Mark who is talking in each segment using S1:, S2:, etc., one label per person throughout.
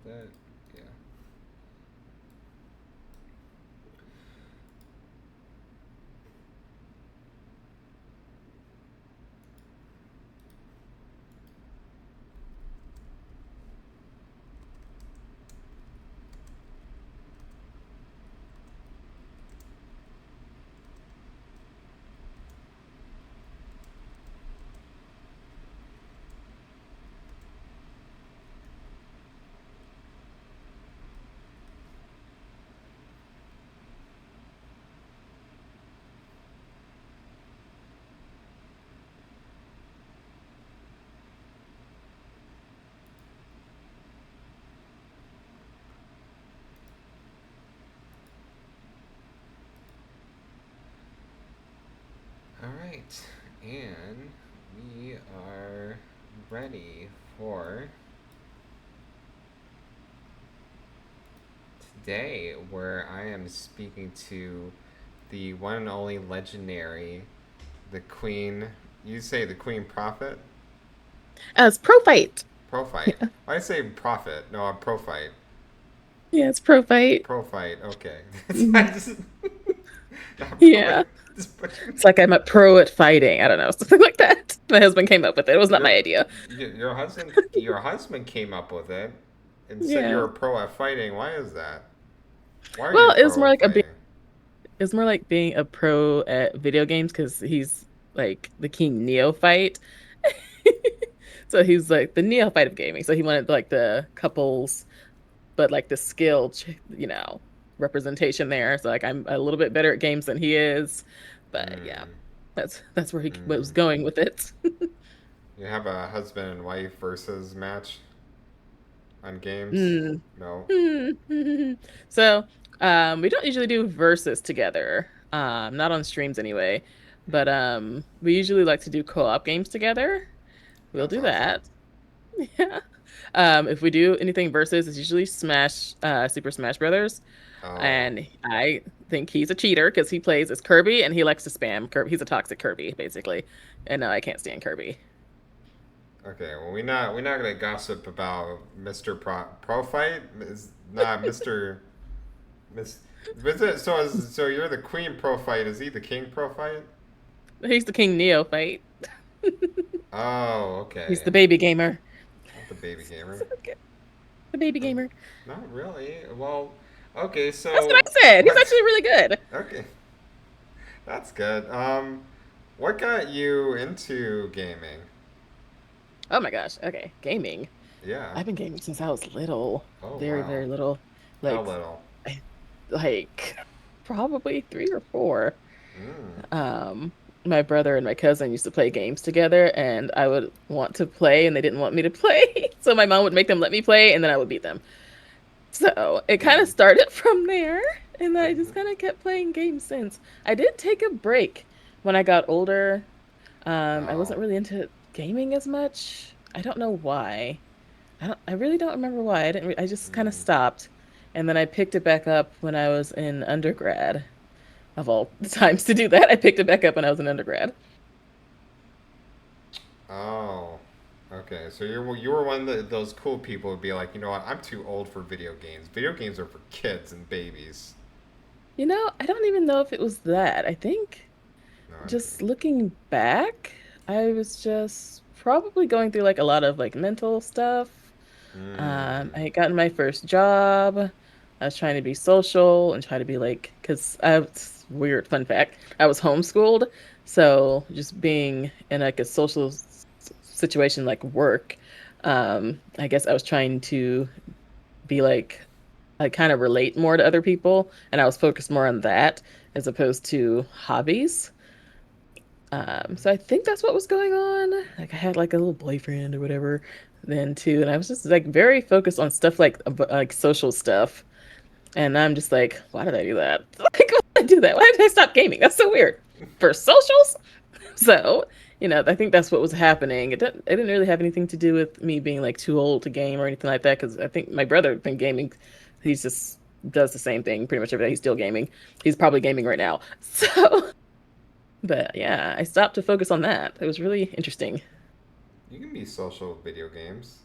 S1: That, yeah. All right, and we are ready for today, where I am speaking to the one and only legendary, the Queen. You say the Queen Prophet?
S2: As Prophyte.
S1: Prophyte. I say Prophet. No, I'm Prophyte.
S2: Yeah, it's Prophyte.
S1: Prophyte. Okay. I
S2: Mhm.
S1: just not probably
S2: Yeah.
S1: just butchering.
S2: It's like I'm a pro at fighting. I don't know, something like that. My husband came up with it. It was not my
S1: Your
S2: idea.
S1: your husband came up with it and said you're
S2: Yeah.
S1: a pro at fighting. Why is that? Why are you
S2: Well,
S1: a pro at fighting?
S2: it's more like being a pro at video games because he's like the king neophyte. So he's like the neophyte of gaming. So he wanted like the couples, but like the skill, representation there. So like I'm a little bit better at games than he is. But yeah,
S1: Mm,
S2: that's where he was
S1: mm.
S2: going with it.
S1: You have a husband and wife versus match on games?
S2: Mm.
S1: No.
S2: So, we don't usually do verses together. Not on streams anyway. But
S1: Mm,
S2: we usually like to do co-op games together. We'll
S1: that's
S2: do
S1: awesome.
S2: that. Yeah. If we do anything versus, it's usually Super Smash Brothers.
S1: Oh,
S2: And I think he's a cheater because he plays as Kirby and he likes to spam Kirby. He's a toxic Kirby, basically. And no, I can't stand Kirby.
S1: okay. Well, we're not gonna gossip about Mr. Pro Fight. Is not Mr. Miss. So you're the Queen Pro Fight. Is he the King Pro-Fight?
S2: He's the King Neophyte.
S1: Oh,
S2: He's
S1: okay.
S2: the baby gamer.
S1: Not the baby gamer.
S2: So good. The baby
S1: Oh,
S2: gamer.
S1: not really. Well, okay.
S2: That's what
S1: So
S2: I said. He's
S1: what?
S2: actually really good.
S1: Okay, that's good. What got you into gaming?
S2: Oh my gosh. Okay. Gaming.
S1: Yeah.
S2: I've been gaming since I was little.
S1: Oh
S2: Very,
S1: wow.
S2: very little.
S1: How
S2: Like,
S1: little?
S2: I- like probably 3 or 4.
S1: Mm.
S2: Um, my brother and my cousin used to play games together, and I would want to play, and they didn't want me to play. So my mom would make them let me play, and then I would beat them. So it kind of
S1: Mm.
S2: started from there, and I just
S1: Mm-hmm.
S2: kind of kept playing games since. I did take a break when I got older. I
S1: Oh.
S2: wasn't really into gaming as much. I don't know why. I really don't remember why. I just kind of
S1: Mm.
S2: stopped. And then I picked it back up when I was in undergrad. Of all the times to do that, I picked it back up when I was in undergrad.
S1: Oh. Okay. So you were one of those cool people who'd be like, you know what? I'm too old for video games. Video games are for kids and babies.
S2: I don't even know if it was that. I think
S1: No.
S2: just looking back, I was just probably going through like a lot of like mental stuff. I
S1: Mm.
S2: had gotten my first job. I was trying to be social and try to be like, because I was weird fun fact, I was homeschooled. So just being in like a social situation like work, I guess I was trying to be like, I kind of relate more to other people, and I was focused more on that as opposed to hobbies. So I think that's what was going on. Like I had like a little boyfriend or whatever then too, and I was just like very focused on stuff like social stuff. And I'm just like, why did I do that? Like, why did I do that? Why did I stop gaming? That's so weird. For socials? So, I think that's what was happening. It didn't really have anything to do with me being like too old to game or anything like that, because I think my brother had been gaming. He's just does the same thing pretty much every day. He's still gaming. He's probably gaming right now. So, but yeah, I stopped to focus on that. It was really interesting.
S1: You can be social with video games.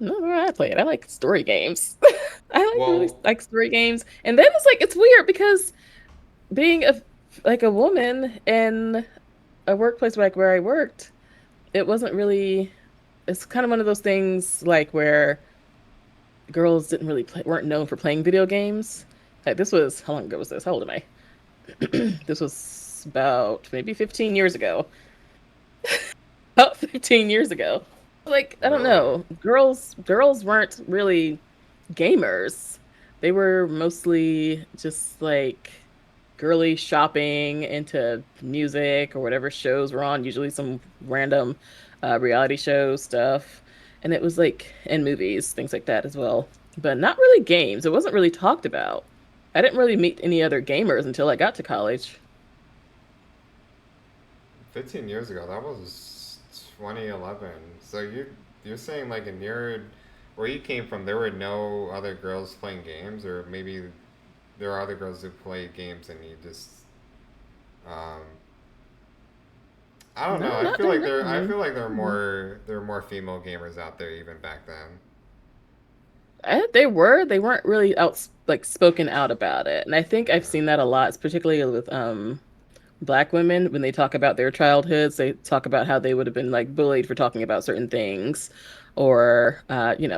S2: No, no, I play it. I like story games. I like really
S1: Well,
S2: like story games. And then it's like it's weird because being a woman in a workplace like where I worked, it wasn't really it's kind of one of those things like where girls didn't really play weren't known for playing video games. Like this was how long ago was this? How old am I? This was about maybe 15 years ago. About 15 years ago. Like, I don't
S1: really?
S2: know. Girls weren't really gamers. They were mostly just like girly shopping into music or whatever shows were on, usually some random reality show stuff. And it was like in movies, things like that as well. But not really games. It wasn't really talked about. I didn't really meet any other gamers until I got to college.
S1: 15 years ago, that was 2011. So you're saying like in your where you came from, there were no other girls playing games, or maybe there are other girls who play games and you just um, I don't know.
S2: No, not during that
S1: I
S2: time.
S1: feel like
S2: Mm.
S1: there are more female gamers out there even back then.
S2: They weren't really like spoken out about it. And I think I've
S1: Yeah.
S2: seen that a lot, particularly with Black women when they talk about their childhoods. They talk about how they would have been like bullied for talking about certain things, or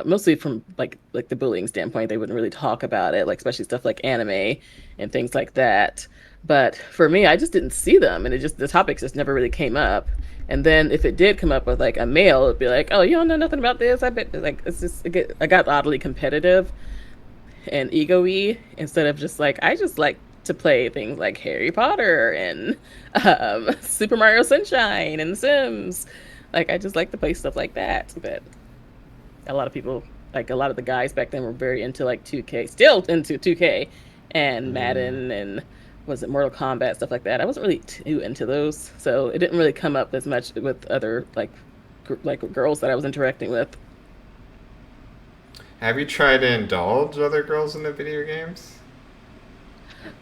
S2: mostly from like the bullying standpoint. They wouldn't really talk about it, like especially stuff like anime and things like that. But for me, I just didn't see them, and it just the topics just never really came up. And then if it did come up with like a male, it'd be like, "Oh, you don't know nothing about this." I bet like I got oddly competitive and ego-y instead of just like I just like to play things like Harry Potter and Super Mario Sunshine and The Sims. Like I just like to play stuff like that. But a lot of people, like a lot of the guys back then, were very into like 2K, still into 2K and
S1: Mm.
S2: Madden and was it Mortal Kombat stuff like that. I wasn't really too into those, so it didn't really come up as much with other like girls that I was interacting with.
S1: Have you tried to indulge other girls in the video games?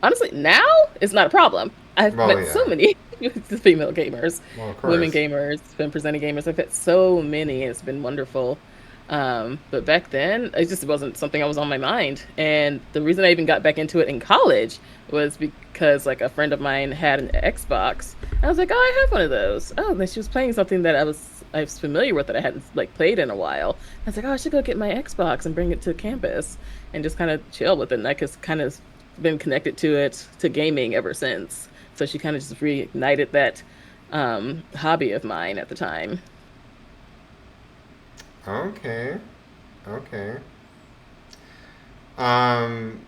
S2: Honestly, now it's not a problem. I've
S1: Well,
S2: met so
S1: yeah.
S2: many female gamers,
S1: Well, of
S2: women
S1: course.
S2: gamers, been presenting gamers. I've met so many. It's been wonderful. But back then, it just wasn't something I was on my mind. And the reason I even got back into it in college was because like a friend of mine had an Xbox. I was like, oh, I have one of those. Oh, and then she was playing something that I was familiar with that I hadn't like played in a while. I was like, oh, I should go get my Xbox and bring it to campus and just kind of chill with it. And I just kind of been connected to it to gaming ever since. So she kind of just reignited that hobby of mine at the time.
S1: Okay. Okay. Um,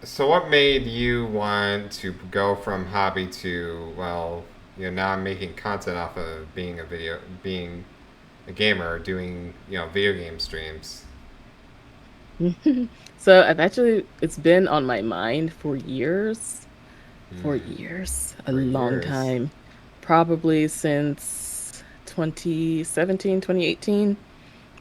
S1: so what made you want to go from hobby to, well, now I'm making content off of being a gamer, doing, video game streams.
S2: So I've actually it's been on my mind for
S1: Hmm.
S2: years, a
S1: For
S2: long
S1: years.
S2: time, probably since 2017, 2018.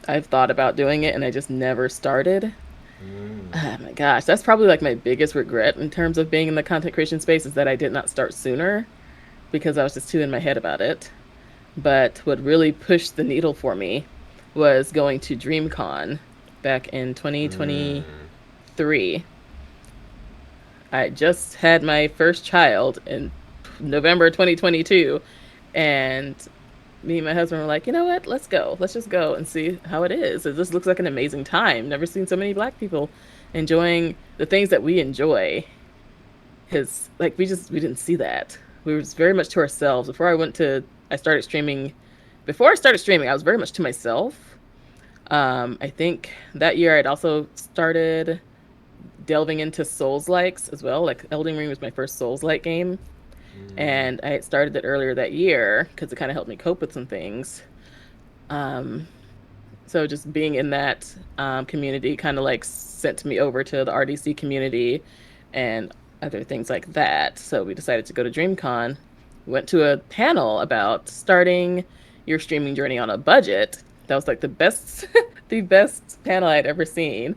S2: I've thought about doing it and I just never started.
S1: Mm.
S2: Oh my gosh, that's probably like my biggest regret in terms of being in the content creation space is that I did not start sooner because I was just too in my head about it. But what really pushed the needle for me was going to DreamCon back in
S1: Mm.
S2: 2023. I just had my first child in November 2022, and me and my husband were like, you know what? Let's go. Let's just go and see how it is. It just looks like an amazing time. Never seen so many Black people enjoying the things that we enjoy. His like we didn't see that. We were just very much to ourselves. I started streaming. Before I started streaming, I was very much to myself. I think that year I'd also started delving into Souls likes as well. Like Elden Ring was my first Souls like game,
S1: Mm.
S2: and I had started it earlier that year because it kind of helped me cope with some things. Um, so just being in that community kind of like sent me over to the RDC community and other things like that. So we decided to go to DreamCon. Went to a panel about starting your streaming journey on a budget. That was like the best, the best panel I'd ever seen.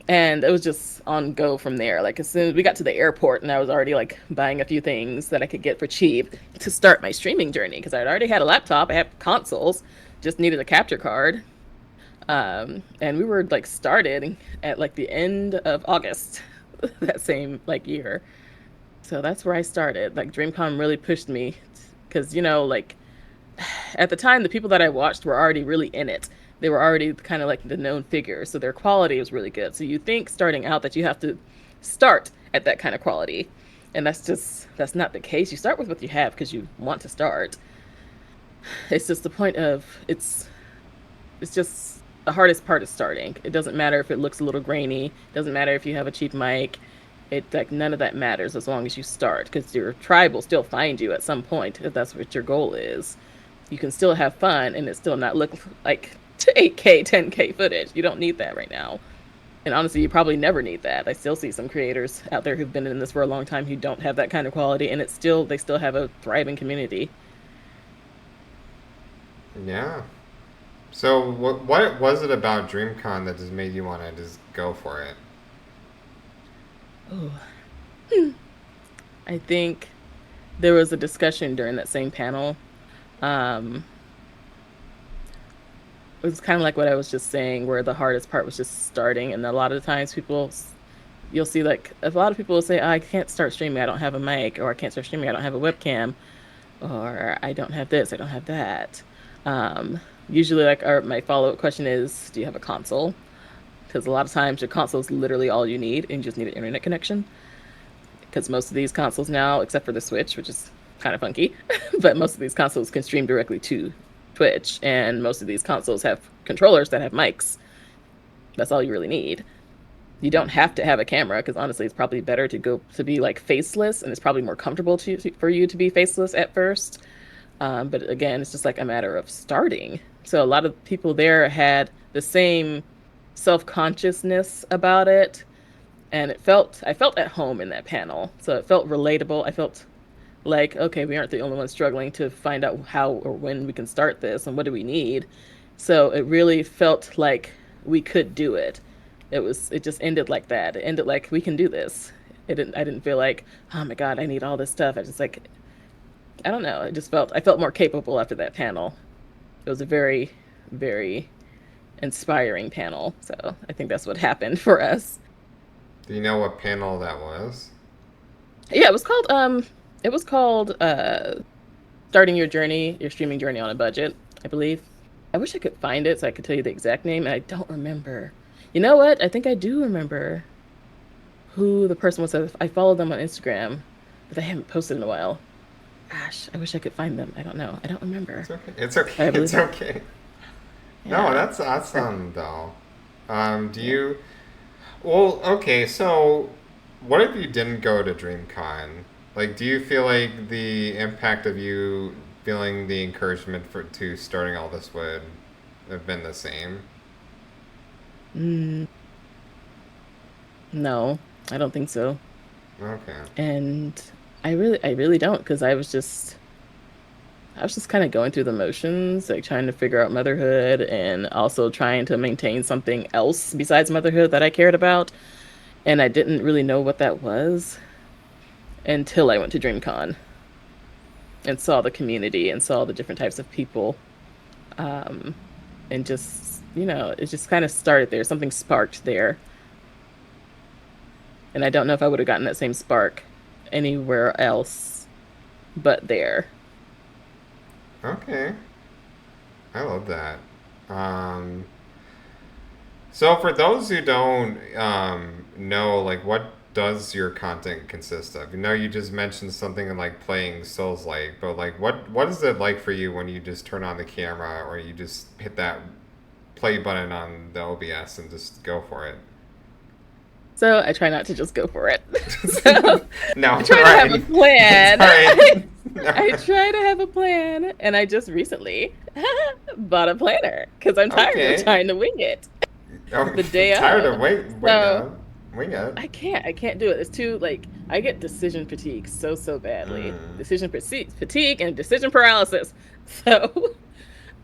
S2: And it was just on go from there. Like as soon as we got to the airport, and I was already like buying a few things that I could get for cheap to start my streaming journey because I'd already had a laptop, I had consoles, just needed a capture card. And we were like started at like the end of August that same like year. So that's where I started. Like DreamCon really pushed me because like at the time the people that I watched were already really in it. They were already kind of like the known figures, so their quality was really good. So you think starting out that you have to start at that kind of quality, and that's not the case. You start with what you have because you want to start. It's just the point of it's just the hardest part is starting. It doesn't matter if it looks a little grainy. It doesn't matter if you have a cheap mic. It like none of that matters as long as you start because your tribe will still find you at some point if that's what your goal is. You can still have fun and it still not look like 8K, 10K footage. You don't need that right now. And honestly, you probably never need that. I still see some creators out there who've been in this for a long time who don't have that kind of quality, and they still have a thriving community.
S1: Yeah. So what was it about DreamCon that just made you want to just go for it?
S2: Oh, I think there was a discussion during that same panel. Um, it was kind of like what I was just saying, where the hardest part was just starting. And a lot of the times, you'll see like a lot of people will say, I can't start streaming, I don't have a mic, or I can't start streaming, I don't have a webcam, or I don't have this, I don't have that. Usually, like, my follow up question is, do you have a console? Because a lot of times your console is literally all you need, and you just need an internet connection. Because most of these consoles now, except for the Switch, which is kind of funky, but most of these consoles can stream directly to Twitch, and most of these consoles have controllers that have mics. That's all you really need. You don't have to have a camera because honestly, it's probably better to go to be like faceless, and it's probably more comfortable for you to be faceless at first. But again, it's just like a matter of starting. So a lot of people there had the same self consciousness about it, and I felt at home in that panel. So it felt relatable. I felt like, okay, we aren't the only ones struggling to find out how or when we can start this and what do we need. So it really felt like we could do it. It just ended like that. It ended like we can do this. I didn't feel like, oh my God, I need all this stuff. I just like, I don't know. I felt more capable after that panel. It was a very, very inspiring panel. So I think that's what happened for us.
S1: Do you know what panel that was?
S2: Yeah, it was called starting your streaming journey on a budget, I believe. I wish I could find it so I could tell you the exact name, and I don't remember. You know what? I think I do remember who the person was. I followed them on Instagram, but they haven't posted in a while. Gosh, I wish I could find them. I don't know. I don't remember.
S1: It's okay. It's okay.
S2: I
S1: It's
S2: believe,
S1: okay. No,
S2: yeah.
S1: that's awesome though. Do you? Well, okay. So, what if you didn't go to DreamCon? Like, do you feel like the impact of you feeling the encouragement for to starting all this would have been the same?
S2: Mm, no, I don't think so.
S1: Okay.
S2: And I really don't because I was just kind of going through the motions, like trying to figure out motherhood and also trying to maintain something else besides motherhood that I cared about. And I didn't really know what that was until I went to DreamCon and saw the community and saw the different types of people. Um, and just, it just kind of started there. Something sparked there. And I don't know if I would have gotten that same spark anywhere else but there.
S1: Okay. I love that. Um, so for those who don't know, like, what does your content consist of? You know, you just mentioned something like playing Souls like, but like, what is it like for you when you just turn on the camera or you just hit that play button on the OBS and just go for it?
S2: So I try not to just go for it. So
S1: No,
S2: I
S1: it's
S2: try to have a
S1: alright. It's
S2: plan.
S1: alright. No.
S2: I try to have a plan, and I just recently bought a planner because I'm tired of
S1: Okay.
S2: trying to wing it
S1: I'm
S2: the day
S1: tired
S2: of.
S1: of wing
S2: So
S1: up. Wing it.
S2: I can't do it. It's too like I get decision fatigue so badly.
S1: Mm.
S2: Fatigue and decision paralysis. So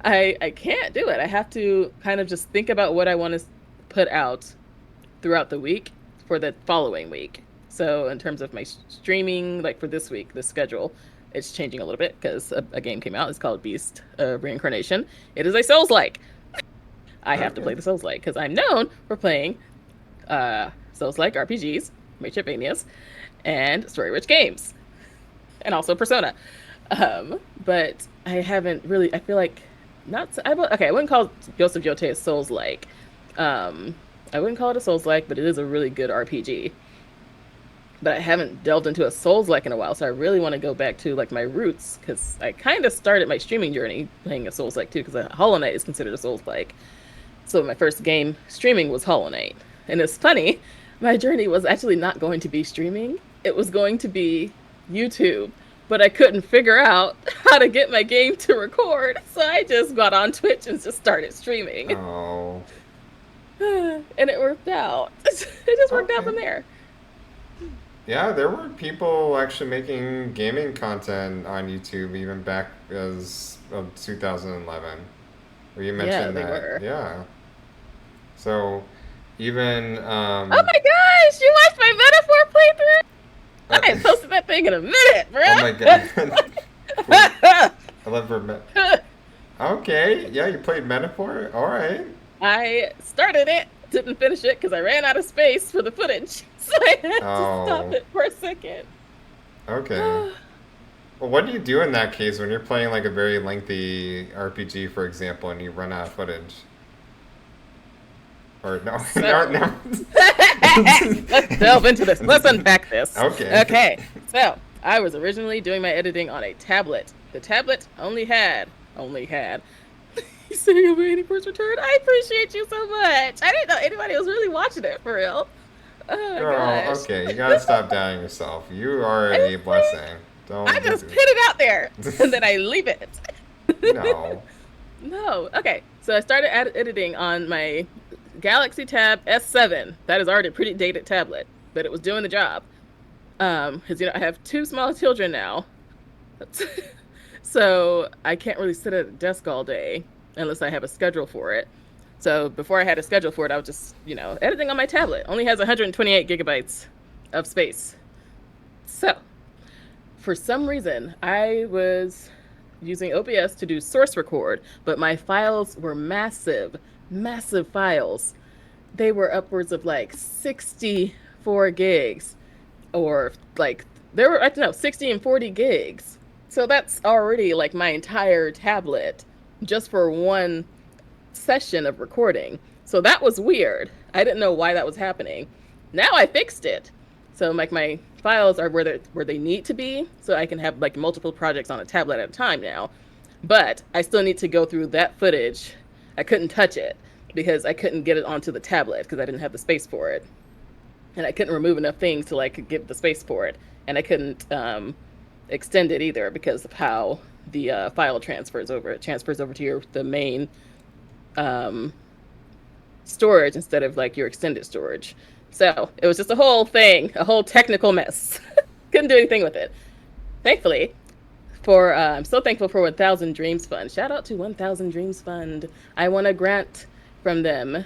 S2: I can't do it. I have to kind of just think about what I want to put out throughout the week for the following week. So in terms of my streaming, like for this week, the schedule, it's changing a little bit because a game came out. It's called Beast Reincarnation. It is a Souls like. I have to
S1: Okay.
S2: play the Souls-like because I'm known for playing Souls-like RPGs, Metroidvanias, and story-rich games, and also Persona. But I haven't really. I feel like not. Okay, I wouldn't call Ghost of Yotei a Souls-like. Um, I wouldn't call it a Souls-like, but it is a really good RPG. But I haven't delved into a Souls-like in a while, so I really want to go back to like my roots because I kind of started my streaming journey playing a Souls-like too, because Hollow Knight is considered a Souls-like. So my first game streaming was Hollow Knight. And it's funny, my journey was actually not going to be streaming. It was going to be YouTube. But I couldn't figure out how to get my game to record. So I just got on Twitch and just started streaming.
S1: Oh.
S2: And it worked out. It just worked out
S1: Okay.
S2: from there.
S1: Yeah, there were people actually making gaming content on YouTube even back as of 2011, where you
S2: Yeah,
S1: mentioned
S2: they
S1: that.
S2: were.
S1: Yeah. So even
S2: Oh my gosh, you watched my metaphor playthrough?
S1: uh,
S2: I ain't posted that thing in a minute,
S1: oh my god. Wait,
S2: bro.
S1: I love her. Okay, yeah, you played Metaphor. All right.
S2: I started it, didn't finish it because I ran out of space for the footage. So I had to stop
S1: Oh,
S2: it for a second.
S1: okay. Well, what do you do in that case when you're playing like a very lengthy RPG, for example, and you run out of footage? Or no, no,
S2: So
S1: no.
S2: let's delve into this. Let's unpack this.
S1: Okay.
S2: Okay, so I was originally doing my editing on a tablet. The tablet only had. You saying I'm waiting for its return? I appreciate you so much. I didn't know anybody was really watching it for real. Oh my
S1: Girl,
S2: gosh.
S1: okay, you gotta stop doubting yourself. You are a blessing.
S2: I
S1: Don't
S2: just put it out there and then I leave it.
S1: no.
S2: No. Okay. So I started editing on my Galaxy Tab S7. That is already a pretty dated tablet, but it was doing the job. Because I have two small children now, so I can't really sit at a desk all day unless I have a schedule for it. So before I had a schedule for it, I was just editing on my tablet. Only has 128 gigabytes of space. So for some reason, I was using OBS to do source record, but my files were massive, massive files. They were upwards of like 64 gigs, or like there were, I don't know, 60 and 40 gigs. So that's already like my entire tablet just for one session of recording. So that was weird. I didn't know why that was happening. Now I fixed it. So like my files are where they need to be, so I can have like multiple projects on a tablet at a time now. But I still need to go through that footage. I couldn't touch it because I couldn't get it onto the tablet because I didn't have the space for it, and I couldn't remove enough things to like give the space for it, and I couldn't extend it either because of how the file transfers over. It transfers over to the main um, storage instead of like your extended storage. So it was just a whole thing, a whole technical mess. Couldn't do anything with it. Thankfully, I'm so thankful for 1000 Dreams Fund. Shout out to 1000 Dreams Fund. I won a grant from them,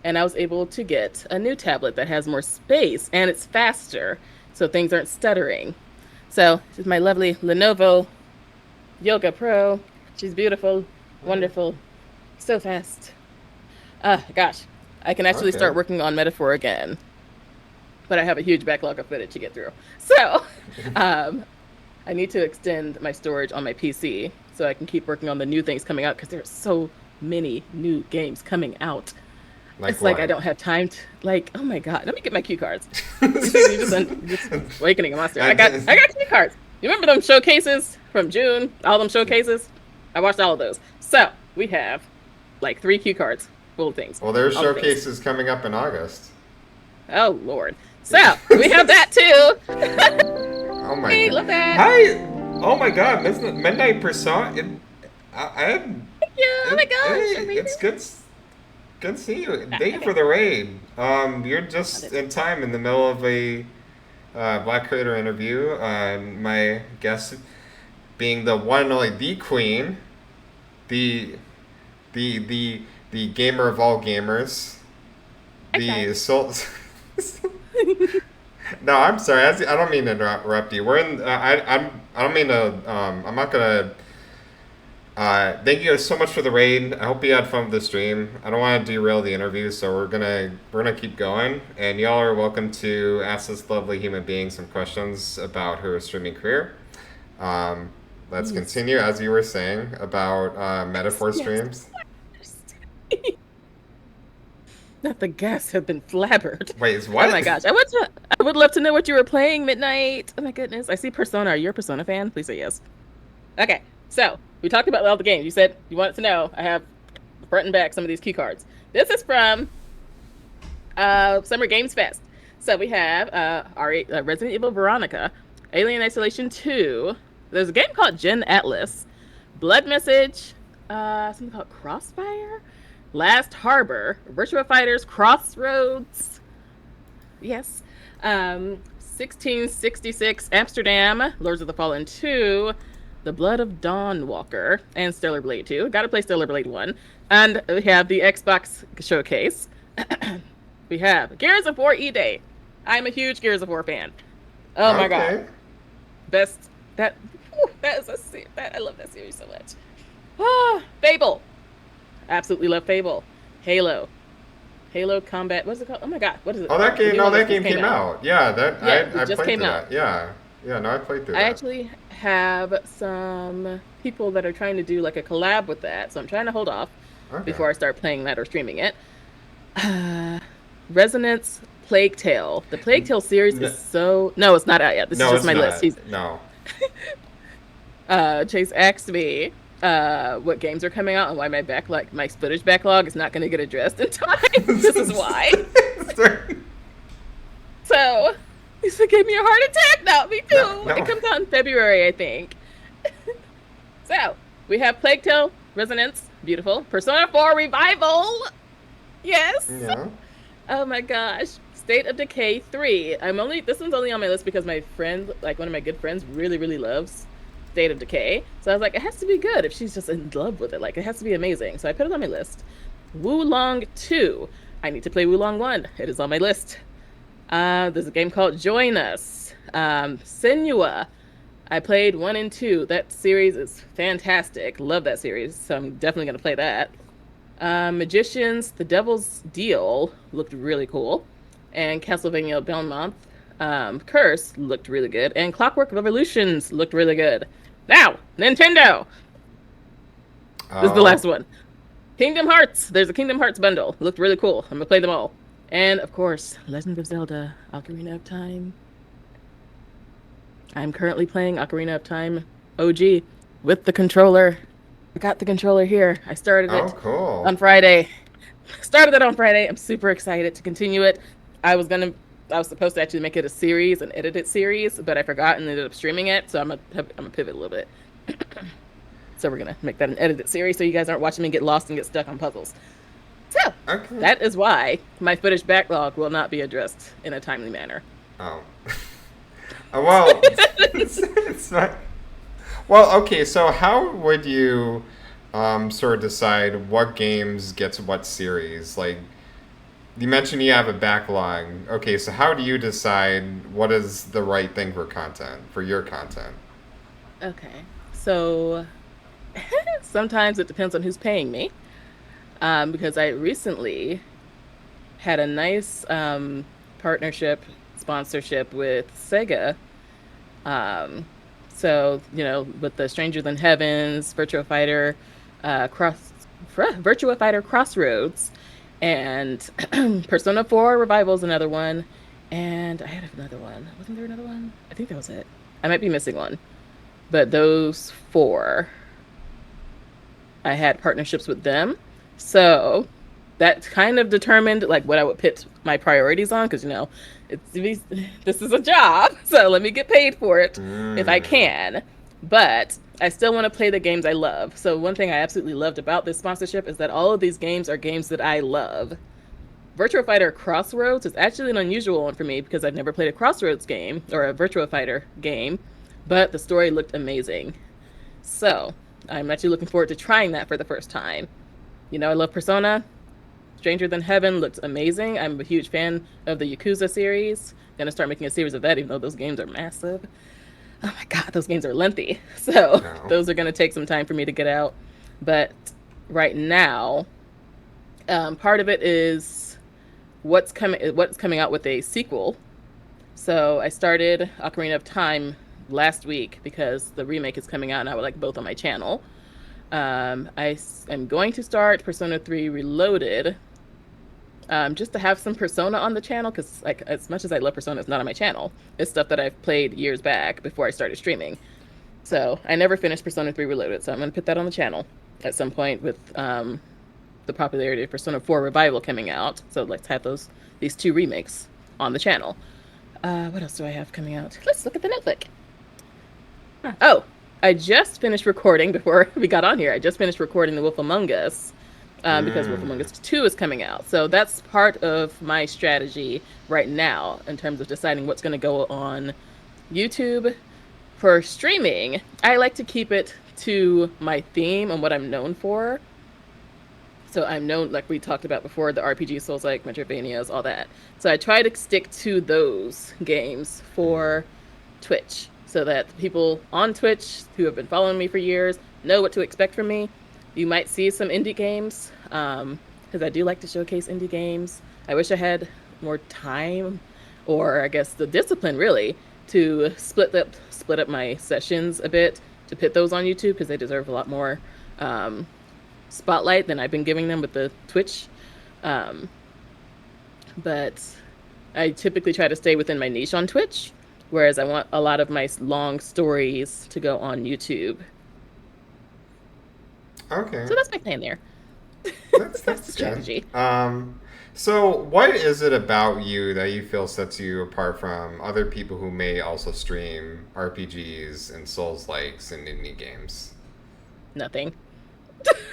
S2: and I was able to get a new tablet that has more space and it's faster, so things aren't stuttering. So this is my lovely Lenovo Yoga Pro. She's beautiful, wonderful, so fast. Gosh, I can actually
S1: Okay.
S2: start working on Metaphor again, but I have a huge backlog of footage to get through. So, um, I need to extend my storage on my PC so I can keep working on the new things coming out because there's so many new games coming out.
S1: Like
S2: It's like I
S1: what?
S2: don't have time to like. Oh my god, let me get my cue cards. You just awakening a monster. I got cue cards. You remember them showcases from June? All them showcases. I watched all of those. So we have like 3 cue cards full of things.
S1: Well, there's
S2: All the things.
S1: showcases coming up in August.
S2: Oh Lord. So we have that too.
S1: Oh my
S2: Hey,
S1: god.
S2: love that.
S1: Hi. Oh my god, Midnight Persona.
S2: Yeah. Oh my gosh.
S1: Hey,
S2: Amazing.
S1: it's good to see you. Thank you for the raid. You're just in time in the middle of a Black Creator interview. My guest being the one and only the Queen, the the gamer of all gamers,
S2: I
S1: the
S2: tried.
S1: soul. No, I'm sorry. I don't mean to interrupt you. We're in. I don't mean to. I'm not gonna Thank you guys so much for the raid. I hope you had fun with the stream. I don't want to derail the interview, so we're gonna keep going. And y'all are welcome to ask this lovely human being some questions about her streaming career. Um, let's
S2: Yes.
S1: continue as you were saying about metaphor
S2: Yes.
S1: streams.
S2: Not the guests have been flabbered.
S1: Wait, is what?
S2: Oh my gosh. I would love to know what you were playing, Midnight. Oh my goodness. I see Persona. Are you a Persona fan? Please say yes. Okay. So we talked about all the games. You said you wanted to know. I have front and back some of these key cards. This is from Summer Games Fest. So we have our Resident Evil Veronica, Alien Isolation 2. There's a game called Gen Atlas, Blood Message, something called Crossfire, Last Harbor, Virtua Fighters Crossroads. Yes. 1666 Amsterdam, Lords of the Fallen 2, The Blood of Dawnwalker, and Stellar Blade 2. Gotta play Stellar Blade 1. And we have the Xbox showcase. We have Gears of War E-Day. I'm a huge Gears of War fan. Oh my god. Best that is that I love that series so much. Fable. Absolutely love Fable. Halo Combat. What's it called? Oh my god, what is it?
S1: Oh, that game. No, that game
S2: came
S1: came out. Yeah, I
S2: just
S1: played
S2: came
S1: through
S2: out.
S1: that. Yeah, yeah. No, I played through
S2: I
S1: that.
S2: actually have some people that are trying to do like a collab with that, so I'm trying to hold off before I start playing that or streaming it. Resonance Plague Tale. The Plague Tale series is so... No, it's not out yet. This is just my list.
S1: No.
S2: Chase asked me what games are coming out and why my footage backlog is not going to get addressed in time. This is why. So, he gave me a heart attack. No, me too. No. It comes out in February, I think. So, we have Plague Tale, Resonance, beautiful. Persona 4 Revival. Yes.
S1: Yeah.
S2: Oh my gosh. State of Decay 3. This one's only on my list because my friend, like one of my good friends, really, really loves State of Decay. So I was like, it has to be good if she's just in love with it. Like, it has to be amazing. So I put it on my list. Wulong 2. I need to play Wulong 1. It is on my list. There's a game called Join Us. Senua. I played 1 and 2. That series is fantastic. Love that series. So I'm definitely going to play that. Magicians, The Devil's Deal looked really cool. And Castlevania Belmont Curse looked really good. And Clockwork Revolutions looked really good. Now, Nintendo! This is the last one. Kingdom Hearts! There's a Kingdom Hearts bundle. It looked really cool. I'm going to play them all. And, of course, Legend of Zelda Ocarina of Time. I'm currently playing Ocarina of Time OG with the controller. I got the controller here. I started it on Friday. Started it on Friday. I'm super excited to continue it. I was supposed to actually make it a series, an edited series, but I forgot and ended up streaming it. So I'm gonna pivot a little bit. So we're gonna make that an edited series, so you guys aren't watching me get lost and get stuck on puzzles. So that is why my footage backlog will not be addressed in a timely manner.
S1: Oh. Well, it's not. Well, okay. So how would you sort of decide what games gets what series? Like, you mentioned you have a backlog. Okay, so how do you decide what is the right thing for your content?
S2: Okay, so sometimes it depends on who's paying me. Because I recently had a nice sponsorship with Sega. So, with the Stranger Than Heavens, Virtua Fighter Crossroads, and Persona 4 Revival is another one. And I had another one. Wasn't there another one? I think that was it. I might be missing one. But those 4, I had partnerships with them. So that kind of determined like what I would put my priorities on, because this is a job, so let me get paid for it if I can. But I still want to play the games I love. So one thing I absolutely loved about this sponsorship is that all of these games are games that I love. Virtua Fighter Crossroads is actually an unusual one for me because I've never played a Crossroads game or a Virtua Fighter game, but the story looked amazing. So I'm actually looking forward to trying that for the first time. I love Persona. Stranger Than Heaven looks amazing. I'm a huge fan of the Yakuza series. Gonna start making a series of that, even though those games are massive. Oh my god, those games are lengthy. So those are gonna take some time for me to get out. But right now, part of it is what's coming out with a sequel. So I started Ocarina of Time last week because the remake is coming out, and I would like both on my channel. I am going to start Persona 3 Reloaded, just to have some Persona on the channel, because like as much as I love Persona, it's not on my channel. It's stuff that I've played years back before I started streaming. So I never finished Persona 3 Reloaded, so I'm going to put that on the channel at some point with the popularity of Persona 4 Revival coming out. So let's have these two remakes on the channel. What else do I have coming out? Let's look at the notebook. Oh, I just finished recording before we got on here. I just finished recording The Wolf Among Us, because Wolf Among
S1: Mm.
S2: Us 2 is coming out. So that's part of my strategy right now in terms of deciding what's going to go on YouTube. For streaming, I like to keep it to my theme and what I'm known for. So I'm known, like we talked about before, the RPG, Souls like Metroidvanias, all that. So I try to stick to those games for Twitch so that people on Twitch who have been following me for years know what to expect from me. You might see some indie games, because I do like to showcase indie games. I wish I had more time, or I guess the discipline really, to split up my sessions a bit to put those on YouTube because they deserve a lot more um, spotlight than I've been giving them with the Twitch. Um, but I typically try to stay within my niche on Twitch, whereas I want a lot of my long stories to go on YouTube.
S1: Okay.
S2: So that's my plan there. That's the
S1: That's good.
S2: strategy.
S1: So what is it about you that you feel sets you apart from other people who may also stream RPGs and Souls likes and indie games?
S2: Nothing.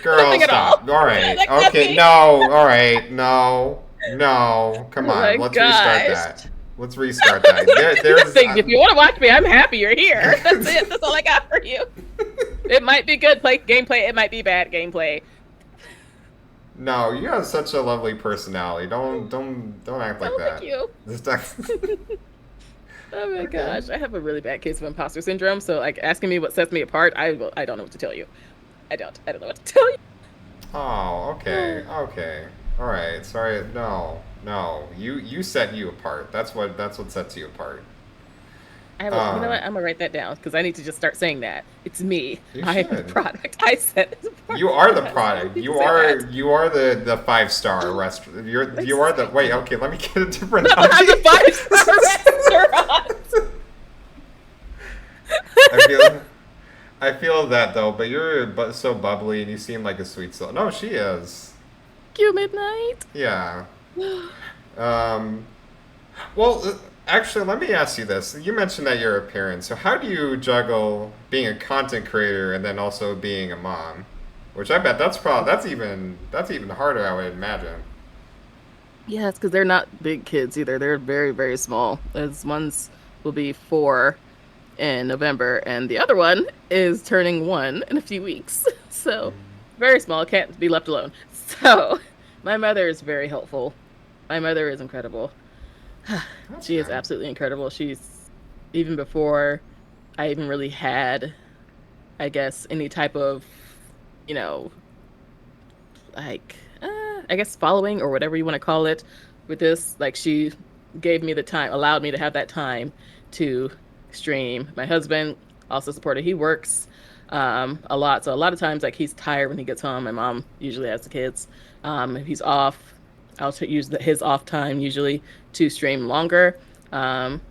S1: Girl,
S2: Nothing at all.
S1: stop. All right.
S2: Like
S1: Okay.
S2: nothing.
S1: No. All right. No. No. Come
S2: Oh
S1: on.
S2: my
S1: Let's restart
S2: gosh.
S1: that. Let's restart that. There's.
S2: Nothing. If you want to watch me, I'm happy you're here. That's it. That's all I got for you. It might be good play gameplay. It might be bad gameplay.
S1: No, you have such a lovely personality. Don't act like
S2: Oh, thank
S1: that.
S2: you.
S1: Just act-
S2: Oh my
S1: Okay.
S2: gosh, I have a really bad case of imposter syndrome. So, like, asking me what sets me apart, I don't know what to tell you. I don't know what to tell
S1: Oh, okay,
S2: you.
S1: okay. All right. Sorry. No, no. You set you apart. That's what sets you apart.
S2: You know what?
S1: Um,
S2: I'm gonna write that down because I need to just start saying that. It's me.
S1: you
S2: I am the
S1: should.
S2: product. I set this apart.
S1: You are the
S2: Yes, I
S1: product.
S2: need to
S1: You
S2: say
S1: are
S2: that.
S1: you are the 5-star restaurant. You are the wait. Okay, let me get a different
S2: I'm
S1: analogy.
S2: the five-star restaurant.
S1: I feel I feel that though, but you're so bubbly and you seem like a sweet soul. No, she is.
S2: Q midnight.
S1: Yeah. Um, well, actually, let me ask you this. You mentioned that you're a parent, so how do you juggle being a content creator and then also being a mom? Which I bet that's even harder, I would imagine.
S2: Yes, because they're not big kids either. They're very, very small. As one's will be 4 in November, and the other one is turning 1 in a few weeks. So very small, can't be left alone. So my mother is very helpful. My mother is incredible.
S1: That's
S2: She is
S1: good.
S2: absolutely incredible. She's even before I even really had, I guess, any type of, you know, like, I guess following or whatever you want to call it with this. Like, she gave me the time, allowed me to have that time to stream. My husband also supported. He works a lot. So a lot of times, like, he's tired when he gets home. My mom usually has the kids. If he's off, use his off time usually to stream longer.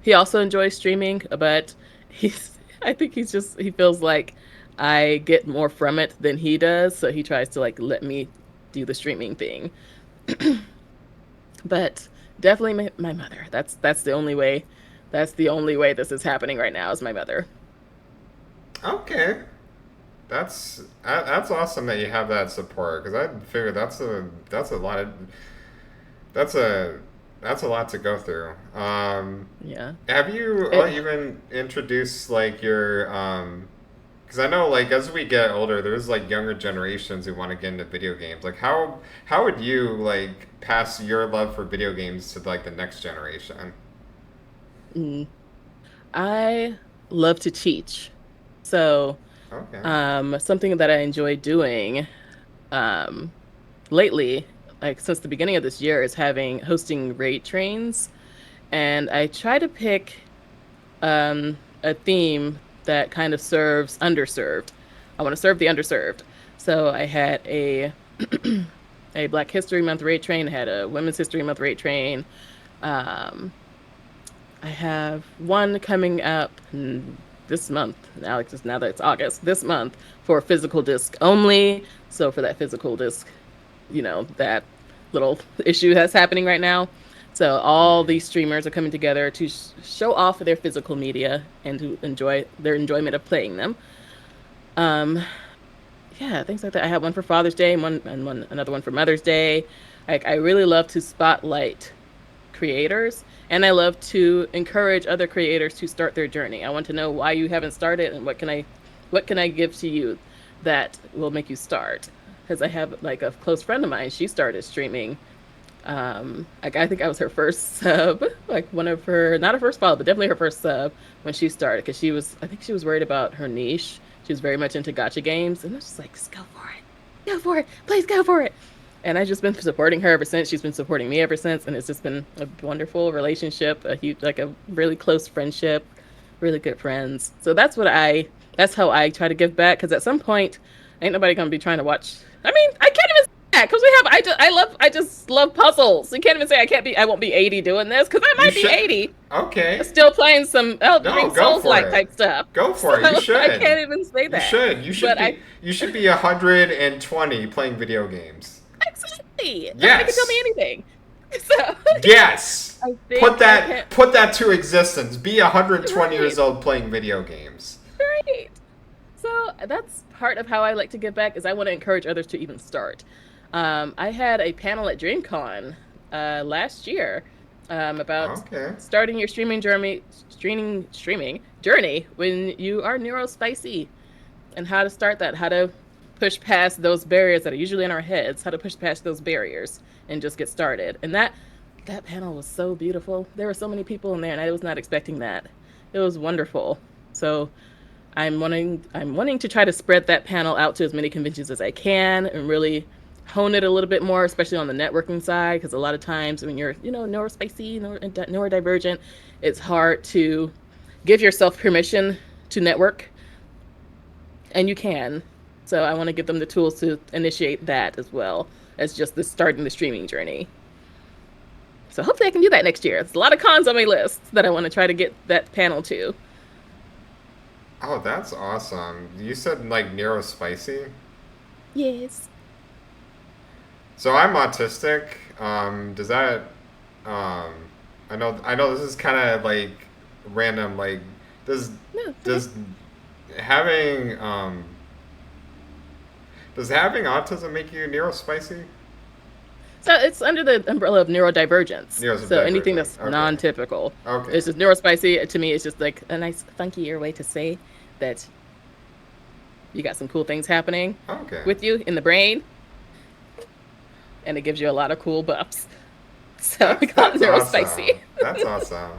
S2: He also enjoys streaming, but I think he feels like I get more from it than he does. So he tries to like let me do the streaming thing. But definitely my mother. That's the only way. That's the only way this is happening right now is my mother.
S1: Okay, that's awesome that you have that support because I figure that's a lot of that's a that's a lot to go through.
S2: Yeah.
S1: Have you
S2: It,
S1: even introduced like your because I know like as we get older, there's like younger generations who want to get into video games. Like how would you like pass your love for video games to like the next generation?
S2: mm, I love to teach. So
S1: Okay.
S2: Something that I enjoy doing um, lately, like since the beginning of this year, is having hosting raid trains, and I try to pick a theme that kind of serves underserved. I want to serve the underserved. So I had a Black History Month raid train, I had a Women's History Month raid train. Um, I have one coming up this month, Alex, now that it's August, this month for physical disc only. So for that physical disc, that little issue that's happening right now. So all
S1: Mm.
S2: these streamers are coming together to show off their physical media and to enjoy their enjoyment of playing them. Um, yeah, things like that. I have one for Father's Day and another one for Mother's Day. Like I really love to spotlight creators, and I love to encourage other creators to start their journey. I want to know why you haven't started and what can I give to you that will make you start. Because I have like a close friend of mine, she started streaming. Like I think I was her first sub, like one of her, not her first follow, but definitely her first sub when she started. Because I think she was worried about her niche. She was very much into gacha games, and I was just like, just go for it, please go for it. And I've just been supporting her ever since. She's been supporting me ever since, and it's just been a wonderful relationship, a huge, like a really close friendship, really good friends. So that's how I try to give back. Because at some point, ain't nobody gonna be trying to watch. I mean, I can't even say that because I just love puzzles. You can't even say I won't be 80 doing this because I
S1: You
S2: might be
S1: should.
S2: 80
S1: Okay.
S2: still playing some Elden
S1: No,
S2: Ring
S1: go
S2: Souls
S1: for
S2: like
S1: it.
S2: type stuff.
S1: Go
S2: So
S1: for it. You
S2: I
S1: should.
S2: can't even say
S1: You
S2: that.
S1: should. You should
S2: But I
S1: be. You should be 120 playing video games.
S2: exactly nobody can tell me
S1: Yes.
S2: anything. So
S1: Yes.
S2: I
S1: Put
S2: think I can.
S1: that. Put that to existence. Be 120
S2: Right,
S1: years old playing video games.
S2: right. So that's part of how I like to give back is I want to encourage others to even start. I had a panel at DreamCon last year about
S1: Okay.
S2: starting your streaming journey when you are neurospicy and how to start that, how to push past those barriers that are usually in our heads, how to push past those barriers and just get started. And that panel was so beautiful. There were so many people in there, and I was not expecting that. It was wonderful. So I'm wanting to try to spread that panel out to as many conventions as I can and really hone it a little bit more, especially on the networking side, because a lot of times when you're neurospicy, neurodivergent, it's hard to give yourself permission to network, and you can. So I want to give them the tools to initiate that as well as just the starting the streaming journey. So hopefully I can do that next year. There's a lot of cons on my list that I want to try to get that panel to.
S1: Oh, that's awesome. You said like Nero Spicy.
S2: Yes.
S1: So I'm autistic. Does that? Um, I know this is kind of like random. Like, does
S2: No, it's okay.
S1: does having does having autism make you neurospicy?
S2: So it's under the umbrella of neurodivergence. So anything
S1: Neurodivergent.
S2: that's
S1: Okay.
S2: non-typical.
S1: Okay.
S2: It's just neurospicy to me. It's just like a nice, funkier way to say that you got some cool things happening
S1: Okay.
S2: with you in the brain, and it gives you a lot of cool buffs. So we
S1: That's
S2: call it
S1: that's
S2: neurospicy.
S1: awesome. That's awesome.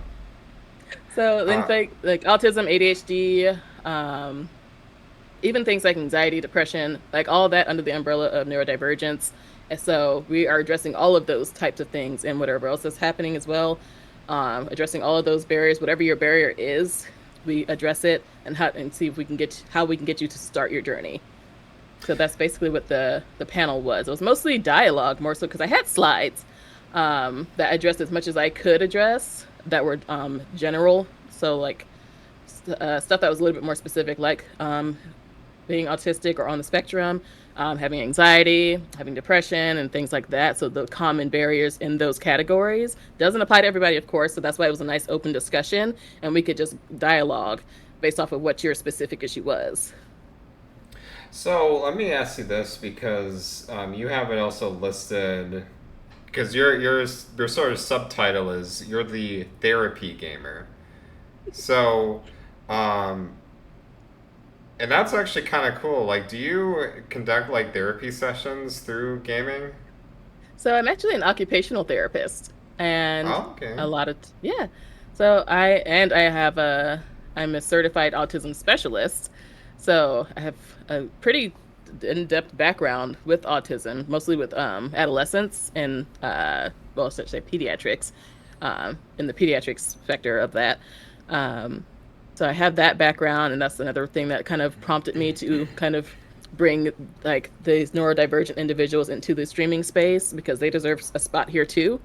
S2: So then
S1: Uh,
S2: like autism, ADHD, um, even things like anxiety, depression, like all that under the umbrella of neurodivergence. And so we are addressing all of those types of things and whatever else is happening as well. Addressing all of those barriers, whatever your barrier is, we address it and see if we can get how we can get you to start your journey. So that's basically what the panel was. It was mostly dialogue, more so because I had slides that addressed as much as I could address that were general. So like stuff that was a little bit more specific, like being autistic or on the spectrum, having anxiety, having depression, and things like that. So the common barriers in those categories doesn't apply to everybody, of course. So that's why it was a nice open discussion, and we could just dialogue based off of what your specific issue was.
S1: so let me ask you this because you have it also listed because your sort of subtitle is you're the therapy gamer. So, um, and that's actually kind of cool. Like, do you conduct like therapy sessions through gaming?
S2: So I'm actually an occupational therapist, and
S1: Oh, okay.
S2: a lot of yeah. So I'm a certified autism specialist. So I have a pretty in-depth background with autism, mostly with adolescents and well, I should say pediatrics, in the pediatrics sector of that. Um, so I have that background, and that's another thing that kind of prompted me to kind of bring like these neurodivergent individuals into the streaming space because they deserve a spot here too.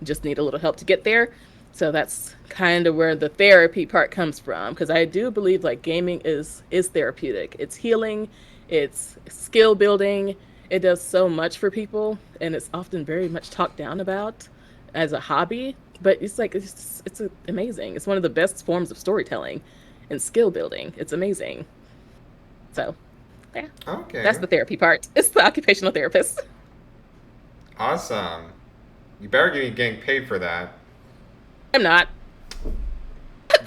S2: Just need a little help to get there. So that's kind of where the therapy part comes from, because I do believe like gaming is therapeutic. It's healing, it's skill building. It does so much for people, and it's often very much talked down about as a hobby, but it's like it's amazing. It's one of the best forms of storytelling and skill building. It's amazing. So, yeah. That's
S1: Okay.
S2: the therapy part. It's the occupational therapist.
S1: Awesome. You better be getting paid for that.
S2: I'm not.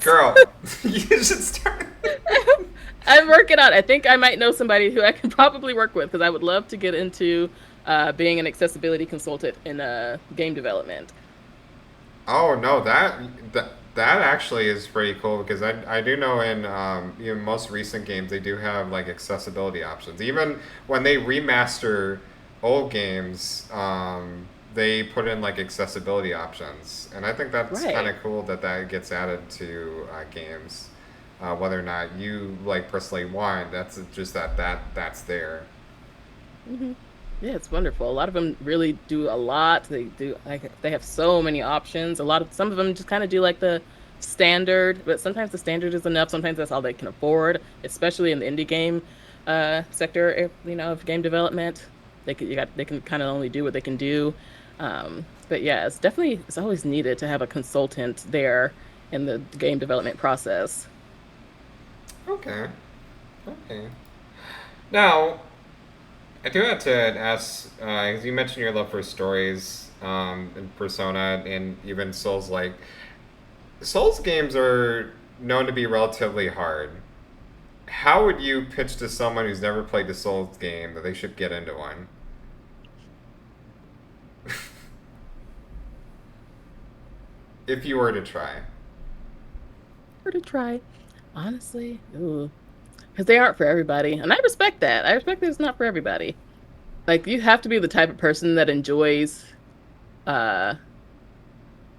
S1: Girl, you should start.
S2: I'm working on it. I think I might know somebody who I can probably work with because I would love to get into being an accessibility consultant in game development.
S1: Oh no, that actually is pretty cool because I do know in most recent games they do have like accessibility options. Even when they remaster old games, they put in like accessibility options, and I think that's kind
S2: Right.
S1: of cool that that gets added to games. Whether or not you like personally want, that's just that's there.
S2: Hmm. Yeah, it's wonderful. A lot of them really do a lot. They do like they have so many options. Some of them just kind of do like the standard, but sometimes the standard is enough. Sometimes that's all they can afford, especially in the indie game sector, of game development. They can kind of only do what they can do. But yeah, it's always needed to have a consultant there in the game development process.
S1: Okay, okay. Now, I do have to ask, because you mentioned your love for stories, and Persona, and even Souls. Like Souls games are known to be relatively hard. How would you pitch to someone who's never played the Souls game that they should get into one? If you were to try.
S2: Or to try, honestly, because they aren't for everybody, and I respect that. I respect that it's not for everybody. Like you have to be the type of person that enjoys uh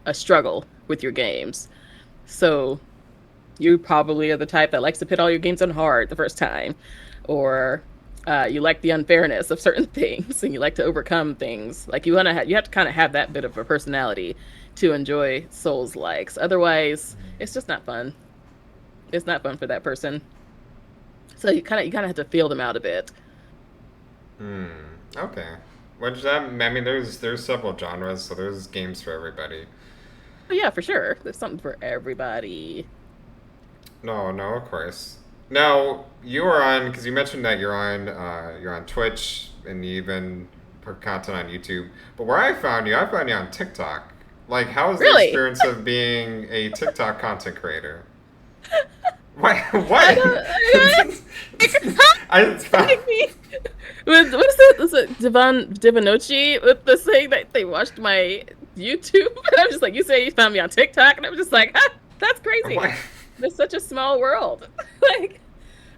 S2: a struggle with your games. So you probably are the type that likes to put all your games on hard the first time, or you like the unfairness of certain things and you like to overcome things. Like you have to kind of have that bit of a personality to enjoy Souls likes. Otherwise, it's just not fun. It's not fun for that person. So you kind of have to feel them out a bit.
S1: Hmm. Okay. Which that I mean, there's several genres, so there's games for everybody.
S2: But yeah, for sure, there's something for everybody.
S1: No, no, of course. Now you are on because you mentioned that you're on Twitch and you even put content on YouTube. But where I found you on TikTok. Like, how is the
S2: Really,
S1: experience of being a TikTok content creator? What?
S2: I
S1: What?
S2: don't.
S1: I just found.
S2: Kidding me. What is it? Is it Divanochi with the saying that they watched my YouTube? And I'm just like, you say you found me on TikTok, and I'm just like, that's crazy.
S1: What?
S2: There's such a small world. Like,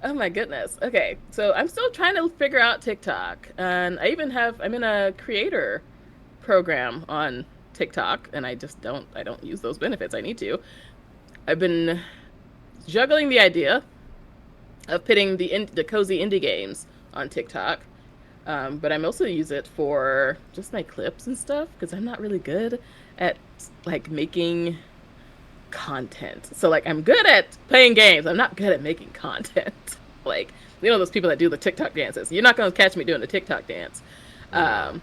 S2: oh my goodness. Okay, so I'm still trying to figure out TikTok, and I'm in a creator program on TikTok, and I don't use those benefits. I need to. I've been juggling the idea of pitting the cozy indie games on TikTok. But I mostly use it for just my clips and stuff because I'm not really good at like making content. So like I'm good at playing games. I'm not good at making content. Like those people that do the TikTok dances. You're not gonna catch me doing the TikTok dance.
S1: No.
S2: Um,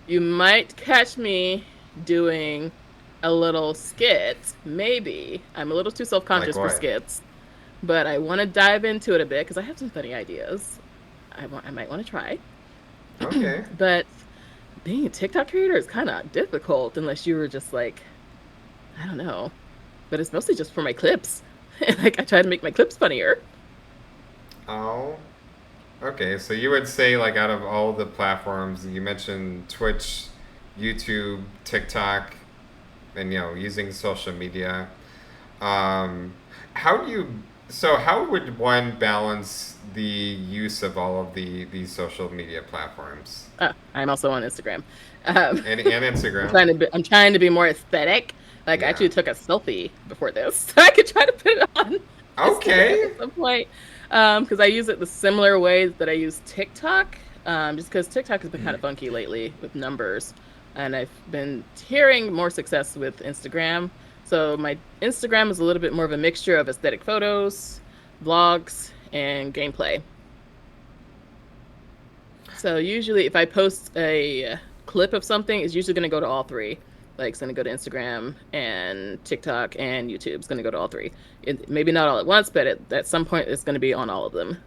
S2: you might catch me doing a little skit. Maybe I'm a little too self
S1: Like
S2: conscious for
S1: what?
S2: skits, but I want to dive into it a bit because I have some funny ideas. I might want to try.
S1: Okay.
S2: But being a TikTok creator is kind of difficult unless you were just like, I don't know. But it's mostly just for my clips. Like I try to make my clips funnier.
S1: Oh. Okay, so you would say like out of all the platforms you mentioned Twitch, YouTube, TikTok, and using social media. Um, how do you So how would one balance the use of all of these social media platforms
S2: I'm also on Instagram. Um,
S1: and Instagram?
S2: I'm trying to be more aesthetic. Like I
S1: Yeah.
S2: actually took a selfie before this, so I could try to put it on Instagram
S1: Okay.
S2: at some point. Because I use it the similar ways that I use TikTok. Just because TikTok has been kind of funky lately with numbers, and I've been hearing more success with Instagram. So my Instagram is a little bit more of a mixture of aesthetic photos, vlogs, and gameplay. So usually, if I post a clip of something, it's usually going to go to all three. Like it's going to go to Instagram and TikTok and YouTube. It's going to go to all three. Maybe not all at once, but at some point, it's going to be on all of them.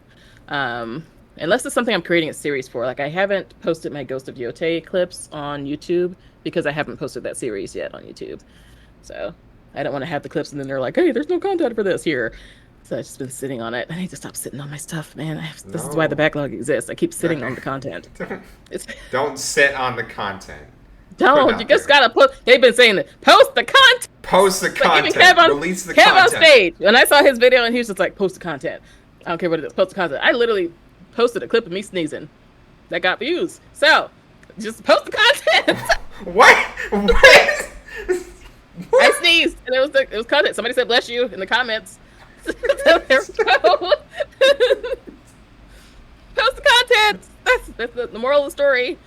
S2: Um, Unless it's something I'm creating a series for. Like I haven't posted my Ghost of Yote clips on YouTube because I haven't posted that series yet on YouTube. So I don't want to have the clips and then they're like, "Hey, there's no content for this here." So I've just been sitting on it. I need to stop sitting on my stuff, man. This is why the
S1: No.
S2: backlog exists. I keep sitting on the content.
S1: Don't
S2: It's
S1: don't sit on the content. Put it
S2: don't. You
S1: out
S2: just
S1: there.
S2: gotta put. They've been saying that. Post the content.
S1: Post the
S2: Like even
S1: content. Release the
S2: Kev on
S1: content.
S2: stage. When I saw his video and he was just like, "Post the content." I don't care what it is. Post the content. I literally posted a clip of me sneezing that got views. So just post the content.
S1: What? What?
S2: I
S1: What?
S2: sneezed and it was content. Somebody said "bless you" in the comments. So there we go. Post the content. That's the moral of the story.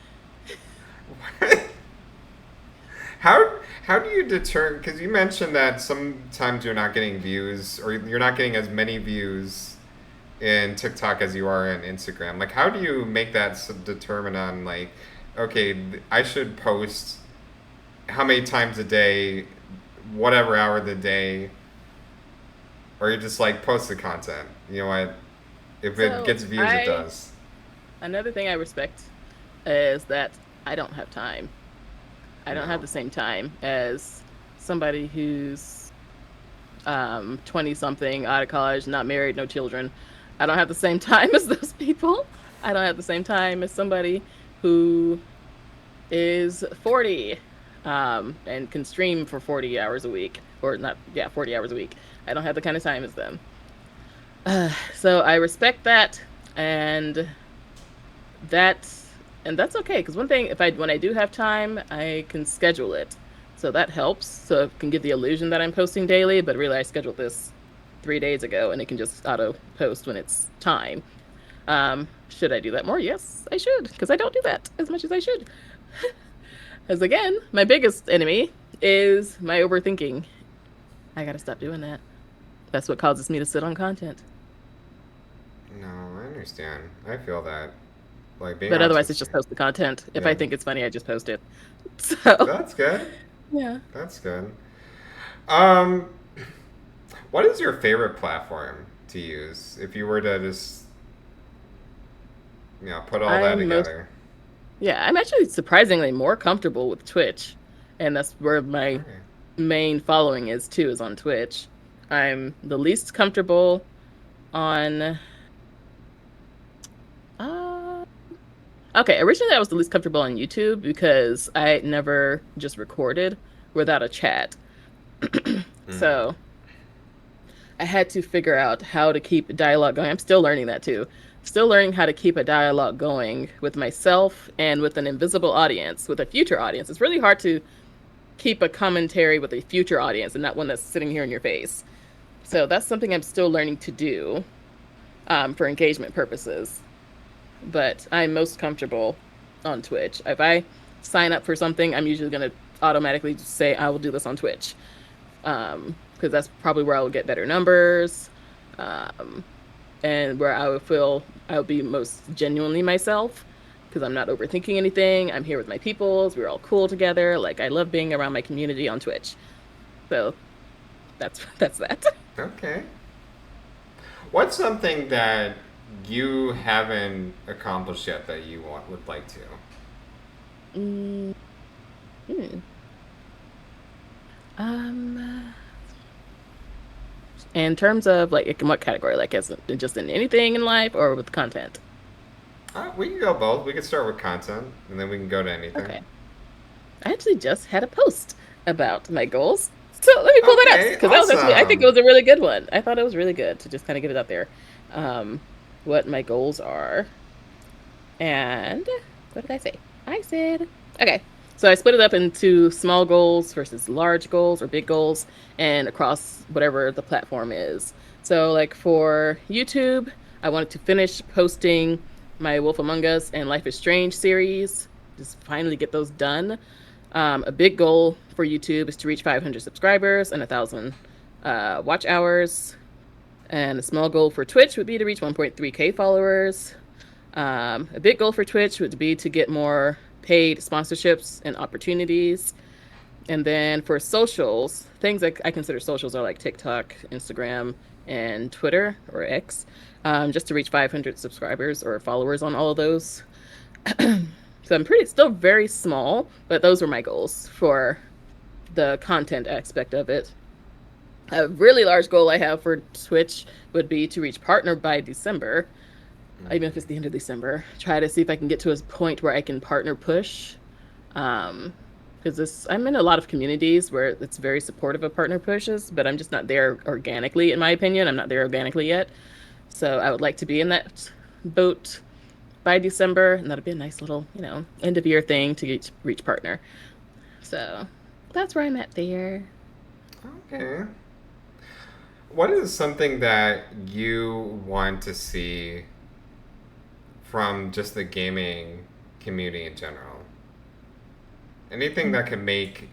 S1: How do you deter? Because you mentioned that sometimes you're not getting views, or you're not getting as many views in TikTok as you are in Instagram. Like, how do you make that determine on like, okay, I should post how many times a day, whatever hour of the day, or you're just like post the content. You know what? If it
S2: So
S1: gets views, it
S2: I
S1: does.
S2: another thing I respect is that I don't have time. I don't have
S1: No.
S2: the same time as somebody who's 20 something, out of college, not married, no children. I don't have the same time as those people. I don't have the same time as somebody who is 40 and can stream for 40 hours a week or not, yeah, 40 hours a week. I don't have the kind of time as them. So I respect that and that that's okay because one thing if I when I do have time I can schedule it so that helps so it can give the illusion that I'm posting daily but really I scheduled this 3 days ago and it can just auto post when it's time. Should I do that more? Yes, I should because I don't do that as much as I should. As again my biggest enemy is my overthinking. I gotta stop doing that. That's what causes me to sit on content.
S1: No, I understand. I feel that. Like being
S2: But otherwise it's just
S1: autistic.
S2: post the content. If I
S1: Yeah.
S2: think it's funny I just post it. So
S1: That's good.
S2: yeah.
S1: That's good. Um, what is your favorite platform to use if you were to just, put all that
S2: I'm most
S1: together?
S2: Yeah, I'm actually surprisingly more comfortable with Twitch, and that's where my
S1: Okay.
S2: main following is too, is on Twitch. I'm the least comfortable on uh okay, originally I was the least comfortable on YouTube because I never just recorded without a chat.
S1: Mm.
S2: So I had to figure out how to keep dialogue going. I'm still learning that too. Still learning how to keep a dialogue going with myself and with an invisible audience, with a future audience. It's really hard to keep a commentary with a future audience and not one that's sitting here in your face. So that's something I'm still learning to do for engagement purposes. But I'm most comfortable on Twitch. If I sign up for something, I'm usually going to automatically just say, I will do this on Twitch. Because that's probably where I will get better numbers. Um, and where I would feel I would be most genuinely myself because I'm not overthinking anything. I'm here with my peoples. We're all cool together. Like I love being around my community on Twitch. So that's that.
S1: Okay. What's something that you haven't accomplished yet that you would like to?
S2: Mm, hmm. Um, in terms of like in what category? Like as just in anything in life or with content?
S1: We can go both. We can start with content, and then we can go to anything.
S2: Okay. I actually just had a post about my goals. So let me pull that up
S1: Okay,
S2: because that was actually, I think it
S1: awesome.
S2: was a really good one. I thought it was really good to just kind of get it out there. Um, what my goals are. And what did I say? I said, okay. So I split it up into small goals versus large goals or big goals and across whatever the platform is. So, like for YouTube, I wanted to finish posting my Wolf Among Us and Life is Strange series, just finally get those done. A big goal for YouTube is to reach 500 subscribers and 1,000 watch hours. And a small goal for Twitch would be to reach 1.3K followers. A big goal for Twitch would be to get more paid sponsorships and opportunities. And then for socials, things like I consider socials are like TikTok, Instagram, and Twitter or X, just to reach 500 subscribers or followers on all of those. So I'm pretty still very small, but those were my goals for the content aspect of it. A really large goal I have for Twitch would be to reach partner by December, even if it's the end of December. Try to see if I can get to a point where I can partner push. Because I'm in a lot of communities where it's very supportive of partner pushes, but I'm just not there organically, in my opinion. I'm not there organically yet. So I would like to be in that boat by December, and that'd be a nice little, end of year thing to reach partner. So that's where I'm at there.
S1: Okay. What is something that you want to see from just the gaming community in general? Anything that can make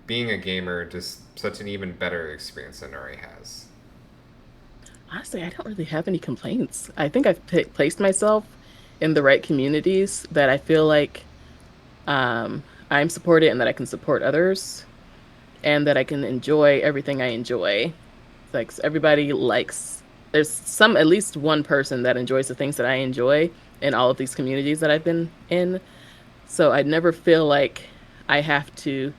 S1: being a gamer just such an even better experience than it already has.
S2: Honestly, I don't really have any complaints. I think I've placed myself in the right communities that I feel like I'm supported and that I can support others and that I can enjoy everything I enjoy. It's like everybody likes, there's at least one person that enjoys the things that I enjoy in all of these communities that I've been in. So I never feel like I have to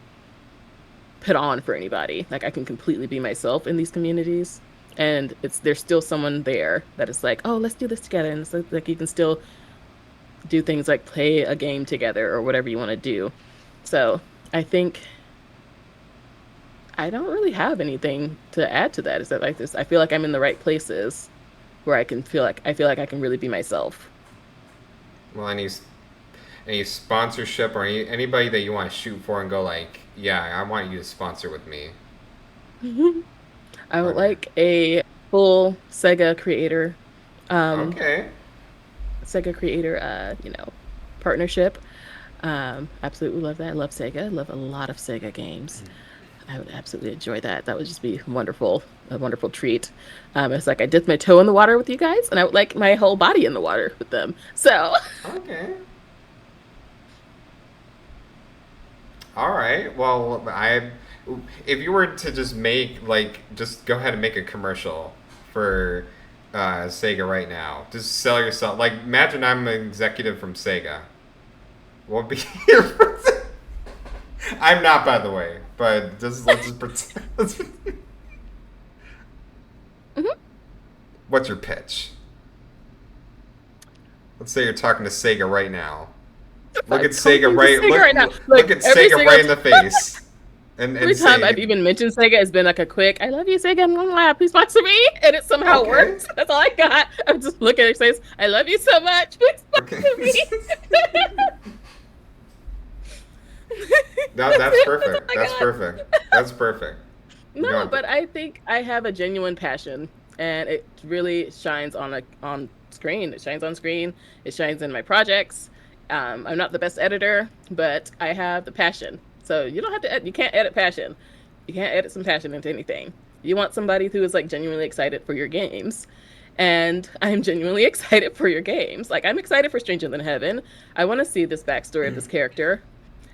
S2: put on for anybody. Like I can completely be myself in these communities. And there's still someone there that is like, oh, let's do this together. And it's like you can still do things like play a game together or whatever you want to do. So I think I don't really have anything to add to that. Is that like this? I feel like I'm in the right places where I feel like I can really be myself.
S1: Well, any sponsorship or anybody that you want to shoot for and go like, yeah, I want you to sponsor with me.
S2: I would
S1: Okay.
S2: like a full um,
S1: Okay.
S2: Sega creator, partnership. Absolutely love that. I love Sega. I love a lot of Sega games. I would absolutely enjoy that. That would just be wonderful, a wonderful treat. It's like I dipped my toe in the water with you guys, and I would like my whole body in the water with them. So,
S1: Okay. All right. Well, if you were to just just go ahead and make a commercial for Sega right now, just sell yourself. Like, imagine I'm an executive from Sega. What would be your? I'm not, by the way, but let's just pretend.
S2: mhm,
S1: What's your pitch? Let's say you're talking to Sega right now.
S2: if
S1: Look
S2: I'm
S1: at Sega
S2: talking to
S1: right
S2: Sega right now,
S1: look
S2: like
S1: at Sega right in the face, and
S2: every time I've
S1: say,
S2: even mentioned Sega, it's been like a quick, "I love you, Sega. Mwah, please sponsor me," and it somehow
S1: okay,
S2: works. That's all I got. I'm just looking at his face. "I love you so much. Please
S1: okay.
S2: sponsor me."
S1: That's
S2: That's all
S1: perfect.
S2: I
S1: That's
S2: got.
S1: perfect. That's perfect.
S2: No,
S1: No,
S2: but I think I have a genuine passion, and it really shines on screen. It shines on screen. It shines in my projects. I'm not the best editor, but I have the passion. So you don't have to. You can't edit passion. You can't edit some passion into anything. You want somebody who is like genuinely excited for your games, and I'm genuinely excited for your games. Like I'm excited for Stranger Than Heaven. I want to see this backstory of this character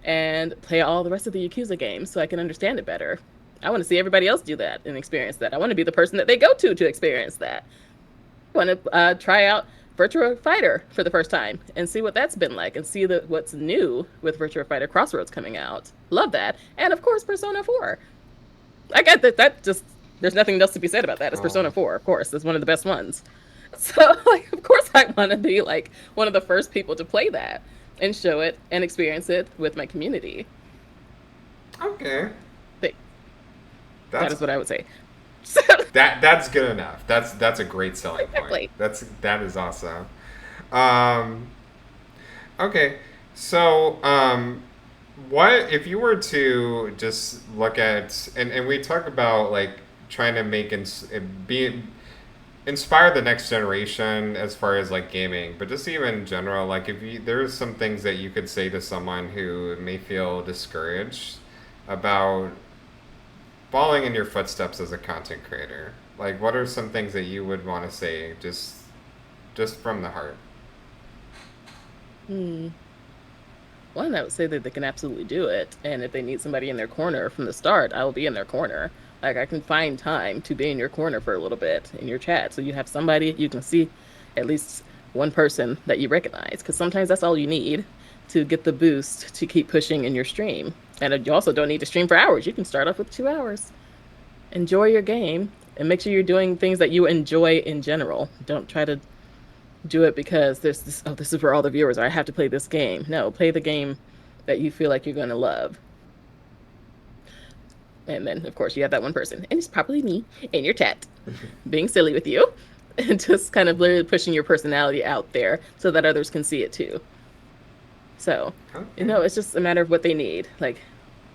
S2: and play all the rest of the Yakuza games so I can understand it better. I want to see everybody else do that and experience that. I want to be the person that they go to experience that. I want to try out Virtua Fighter for the first time and see what that's been like and see what's new with Virtua Fighter Crossroads coming out. Love that. And of course, Persona 4. I got that. That just, there's nothing else to be said about that. It's
S1: oh,
S2: Persona 4, of course. It's one of the best ones. So, like, of course, I want to be like one of the first people to play that and show it and experience it with my community.
S1: okay.
S2: But That
S1: That's
S2: is what I would say. So,
S1: that's good enough. That's a great selling point.
S2: exactly.
S1: That is awesome. Um, okay, so what if you were to just look at and we talk about like trying to make be inspire the next generation as far as like gaming, but just even in general, like if you there's some things that you could say to someone who may feel discouraged about following in your footsteps as a content creator. Like what are some things that you would want to say just from the heart?
S2: Hmm. One, I would say that they can absolutely do it. And if they need somebody in their corner from the start, I will be in their corner. Like I can find time to be in your corner for a little bit in your chat. So you have somebody you can see at least one person that you recognize. Because sometimes that's all you need to get the boost to keep pushing in your stream. And you also don't need to stream for hours. You can start off with 2 hours. Enjoy your game and make sure you're doing things that you enjoy in general. Don't try to do it because there's this, oh, this is where all the viewers are. I have to play this game. No, play the game that you feel like you're going to love. And then, of course, you have that one person, and it's probably me in your chat being silly with you and just kind of literally pushing your personality out there so that others can see it too. So,
S1: Okay.
S2: it's just a matter of what they need. Like,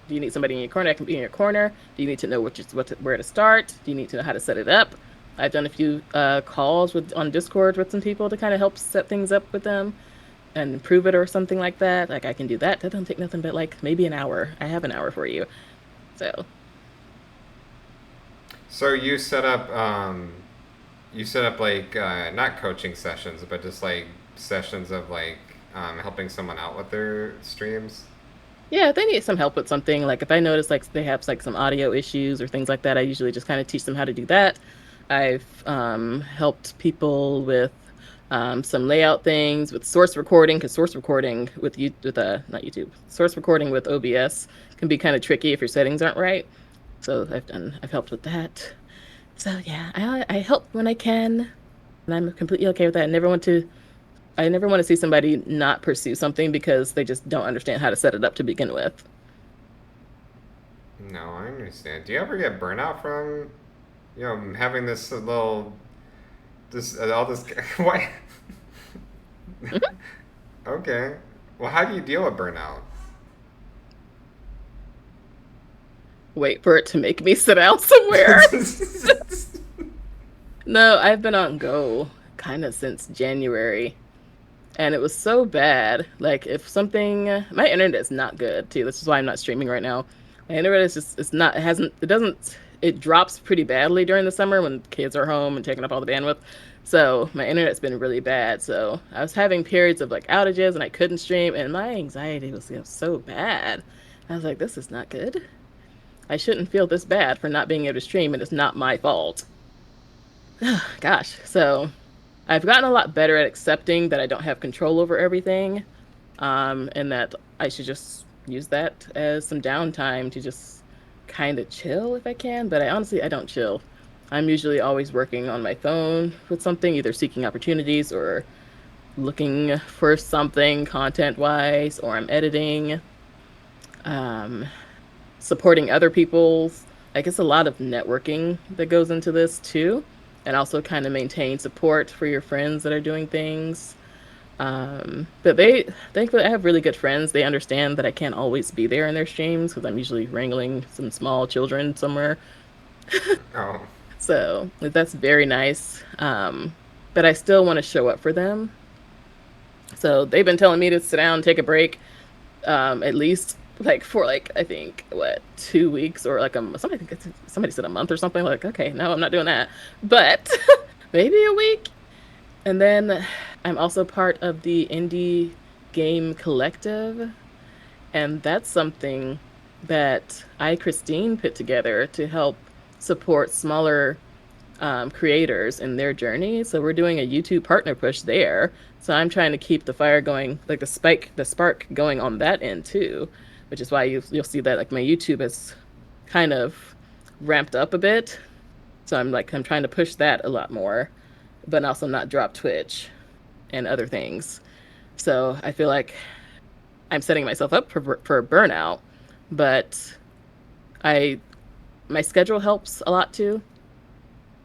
S2: do you need somebody in your corner that can be in your corner? Do you need to know where to start? Do you need to know how to set it up? I've done a few calls on Discord with some people to kind of help set things up with them and improve it or something like that. Like I can do that. That doesn't take nothing but like maybe an hour. I have an hour for you. So
S1: So you set up like not coaching sessions, but just like sessions of like helping someone out with their streams.
S2: yeah, if they need some help with something, like if I notice like they have like some audio issues or things like that, I usually just kind of teach them how to do that. I've helped people with some layout things with source recording because source recording with you with not YouTube source recording with OBS can be kind of tricky if your settings aren't right. So I've helped with that. So yeah, I help when I can, and I'm completely okay with that. I never want to see somebody not pursue something because they just don't understand how to set it up to begin with.
S1: No, I understand. Do you ever get burnout from having this little this all this what?
S2: Mhm.
S1: Okay. Well, how do you deal with burnout?
S2: Wait for it to make me sit down somewhere. No, I've been on Go kind of since January, and it was so bad. Like if something, my internet is not good too. This is why I'm not streaming right now. My internet is just it's not it hasn't it doesn't it drops pretty badly during the summer when kids are home and taking up all the bandwidth. So my internet's been really bad. So I was having periods of like outages and I couldn't stream, and my anxiety was so bad. I was like, this is not good. I shouldn't feel this bad for not being able to stream, and it's not my fault. Gosh, so I've gotten a lot better at accepting that I don't have control over everything, and that I should just use that as some downtime to just kind of chill if I can. But I don't chill. I'm usually always working on my phone with something, either seeking opportunities or looking for something content wise, or I'm editing, um, supporting other people's. I guess a lot of networking that goes into this too, and also kind of maintain support for your friends that are doing things. But thankfully, I have really good friends. They understand that I can't always be there in their streams because I'm usually wrangling some small children somewhere.
S1: Oh,
S2: So that's very nice. But I still want to show up for them. So they've been telling me to sit down, take a break, at least like for like I think what 2 weeks or like somebody said a month or something. Like okay, no, I'm not doing that. But maybe a week. And then I'm also part of the Indie Game Collective, and that's something that Christine put together to help support smaller creators in their journey. So we're doing a YouTube partner push there. So I'm trying to keep the fire going, like the spark going on that end too, which is why you'll see that like my YouTube has kind of ramped up a bit. So I'm trying to push that a lot more, but also not drop Twitch and other things. So I feel like I'm setting myself up for burnout, but I my schedule helps a lot too.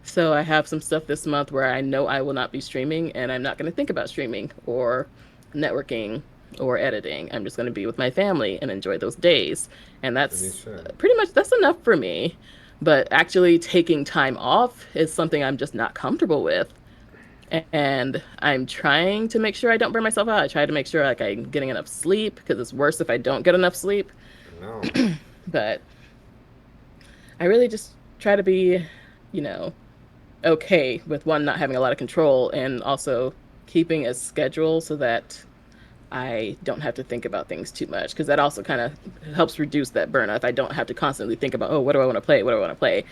S2: So I have some stuff this month where I know I will not be streaming and I'm not going to think about streaming or networking or editing. I'm just going to be with my family and enjoy those days. And
S1: As you
S2: that's
S1: should.
S2: pretty much that's enough for me. But actually taking time off is something I'm just not comfortable with. And I'm trying to make sure I don't burn myself out. I try to make sure like I'm getting enough sleep because it's worse if I don't get enough sleep.
S1: No.
S2: But I really just try to be, you know, okay with one not having a lot of control and also keeping a schedule so that I don't have to think about things too much because that also kind of helps reduce that burnout. If I don't have to constantly think about, oh, what do I want to play? What do I want to play?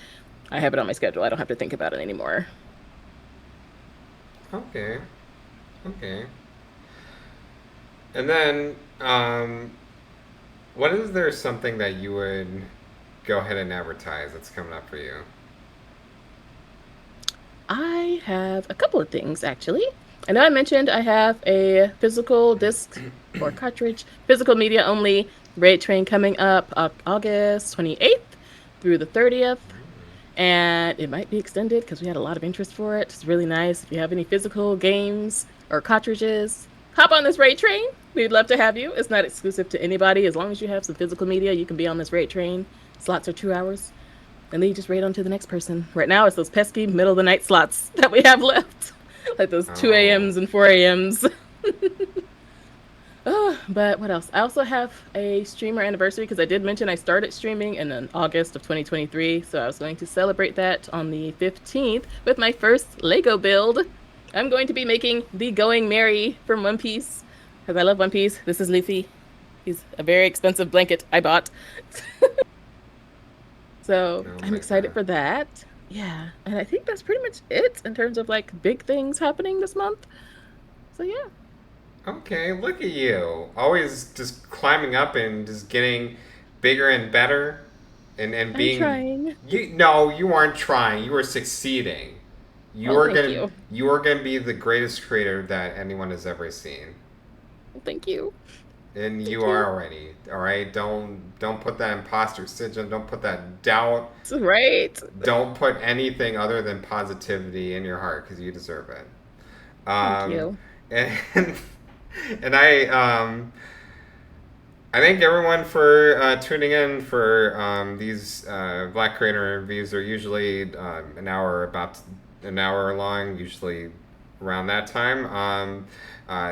S2: I have it on my schedule. I don't have to think about it anymore.
S1: Okay. Okay. And then, what is there something that you would go ahead and advertise that's coming up for you?
S2: I have a couple of things actually. I know I mentioned I have a physical disc or cartridge, physical media only raid train coming up August 28th through the 30th. And it might be extended because we had a lot of interest for it. It's really nice. If you have any physical games or cartridges, hop on this raid train. We'd love to have you. It's not exclusive to anybody. As long as you have some physical media, you can be on this raid train. Slots are 2 hours. And then you just raid on to the next person. Right now, it's those pesky middle of the night slots that we have left. Like those 2
S1: Oh,
S2: a.m.s and 4 a.m.s. Oh, but what else? I also have a streamer anniversary because I did mention I started streaming in August of 2023. So I was going to celebrate that on the 15th with my first Lego build. I'm going to be making the Going Merry from One Piece because I love One Piece. This is Luffy. He's a very expensive blanket I bought. So
S1: oh
S2: I'm
S1: my
S2: excited
S1: god.
S2: for that. Yeah. And I think that's pretty much it in terms of like big things happening this month. So yeah,
S1: Okay, look at you. Always just climbing up and just getting bigger and better and
S2: I'm
S1: being
S2: trying.
S1: you no, you weren't trying. You were succeeding.
S2: Well, thank you.
S1: You are gonna be the greatest creator that anyone has ever seen.
S2: Well, thank you.
S1: And
S2: Thank
S1: you are
S2: you.
S1: already. Alright? Don't put that imposter syndrome, don't put that doubt,
S2: Right.
S1: don't put anything other than positivity in your heart because you deserve it.
S2: Thank
S1: Um,
S2: you.
S1: and and I thank everyone for tuning in for these Black Creator interviews. They're usually about an hour long, usually around that time.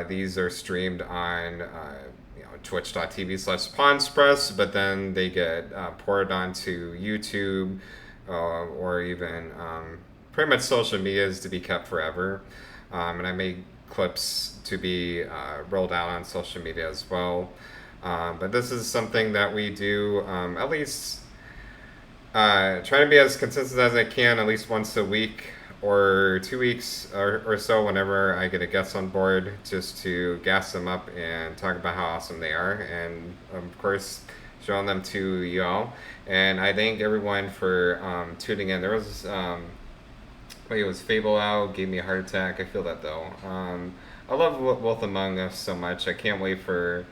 S1: These are streamed on twitch.tv/Pawnspress, but then they get ported onto YouTube or even pretty much social medias to be kept forever. And I make clips to be rolled out on social media as well. But this is something that we do at least try to be as consistent as I can, at least once a week or 2 weeks or so, whenever I get a guest on board, just to gas them up and talk about how awesome they are, and of course, showing them to y'all. And I thank everyone for tuning in. There was it was Fable Out gave me a heart attack. I feel that though. I love Wolf Among Us so much. I can't wait for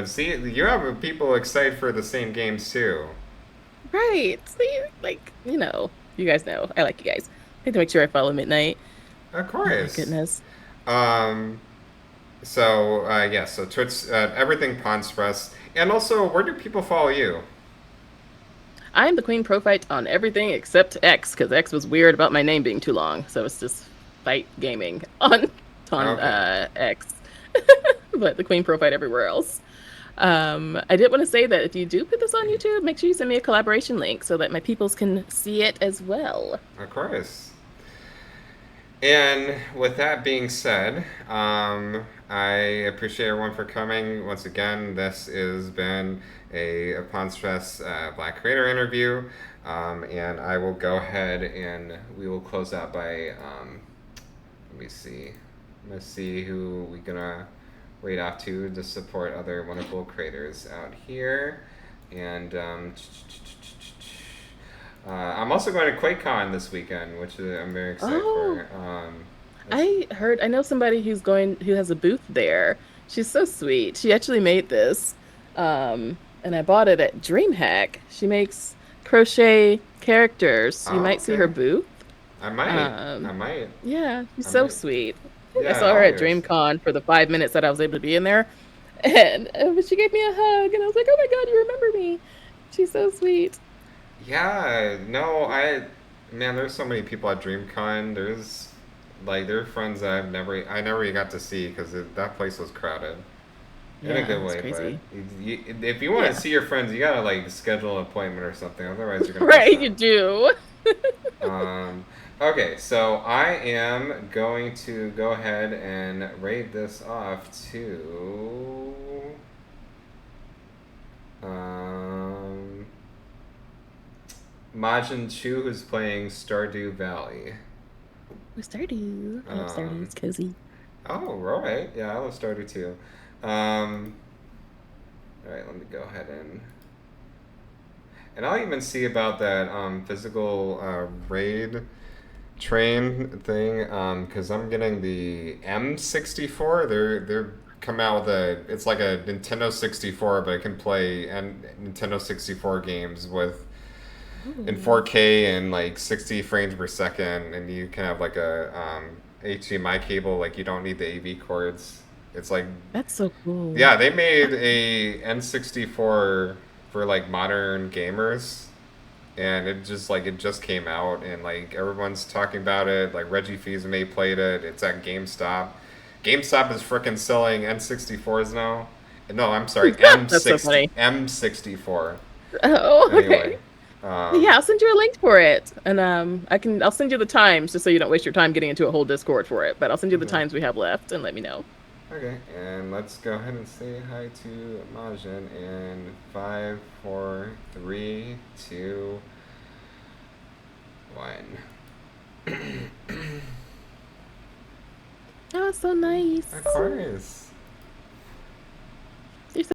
S1: see you have people excited for the same games too.
S2: Right. See, like, you guys know. I like you guys. I need to make sure I follow Midnight.
S1: Of
S2: Oh my
S1: course.
S2: goodness.
S1: Um, so yeah, so Twitch, everything Pawn Express, and also where do people follow you?
S2: I'm the Queen Prophyte on everything except X, because X was weird about my name being too long. So it's just fight gaming on
S1: Okay.
S2: X. But the Queen Prophyte everywhere else. I did want to say that if you do put this on YouTube, make sure you send me a collaboration link so that my peoples can see it as well.
S1: Of course. And with that being said, I appreciate everyone for coming. Once again, this has been a Pawn Stress Black Creator interview. And I will go ahead and we will close out by, let me see. Let's see who we're gonna wait off to support other wonderful creators out here. And I'm also going to QuakeCon this weekend, which I'm very excited
S2: Oh,
S1: for.
S2: I know somebody who has a booth there. She's so sweet. She actually made this. And I bought it at DreamHack. She makes crochet characters. You
S1: Oh,
S2: might see her
S1: okay.
S2: booth.
S1: I might. I
S2: Um,
S1: might.
S2: yeah, she's
S1: I
S2: so
S1: might.
S2: sweet. I think I
S1: Yeah,
S2: saw her at
S1: always.
S2: DreamCon for the 5 minutes that I was able to be in there, and she gave me a hug, and I was like, "Oh my God, you remember me?" She's so sweet.
S1: Yeah, no, man, there's so many people at DreamCon. There are friends that I never even got to see because that place was crowded. In a
S2: Yeah,
S1: good
S2: it's
S1: way, but
S2: crazy.
S1: if you want to
S2: Yeah,
S1: see your friends, you gotta like schedule an appointment or something. Otherwise, you're gonna miss
S2: right. You
S1: out.
S2: do.
S1: Um, okay, so I am going to go ahead and rate this off to um, Majin Chu, who's playing Stardew Valley.
S2: Oh, Stardew. I love Stardew.
S1: Um,
S2: It's cozy.
S1: oh, right. Yeah, I love Stardew too. Um, all right, let me go ahead and I'll even see about that physical raid train thing because I'm getting the M64. They're come out with it's like a Nintendo 64, but it can play and Nintendo 64 games with in
S2: Ooh,
S1: 4K and like 60 frames per second, and you can have like a HDMI cable. Like you don't need the AV cords. It's like
S2: that's so cool.
S1: yeah, they
S2: I,
S1: made a N64 for like modern gamers, and it just came out, and like everyone's talking about it. Like Reggie Fils-Aimé played it. It's at GameStop. GameStop is freaking selling N64s now. No, I'm sorry,
S2: that's so funny.
S1: M64.
S2: Oh, okay.
S1: Anyway,
S2: Yeah,
S1: um,
S2: I'll send you a link for it, and I'll send you the times just so you don't waste your time getting into a whole Discord for it. But I'll send you the
S1: okay,
S2: times we have left, and let me know.
S1: okay, and let's go ahead and say hi to Majin in 5, 4, 3, 2, 1.
S2: Oh, it's so
S1: Of
S2: nice.
S1: course.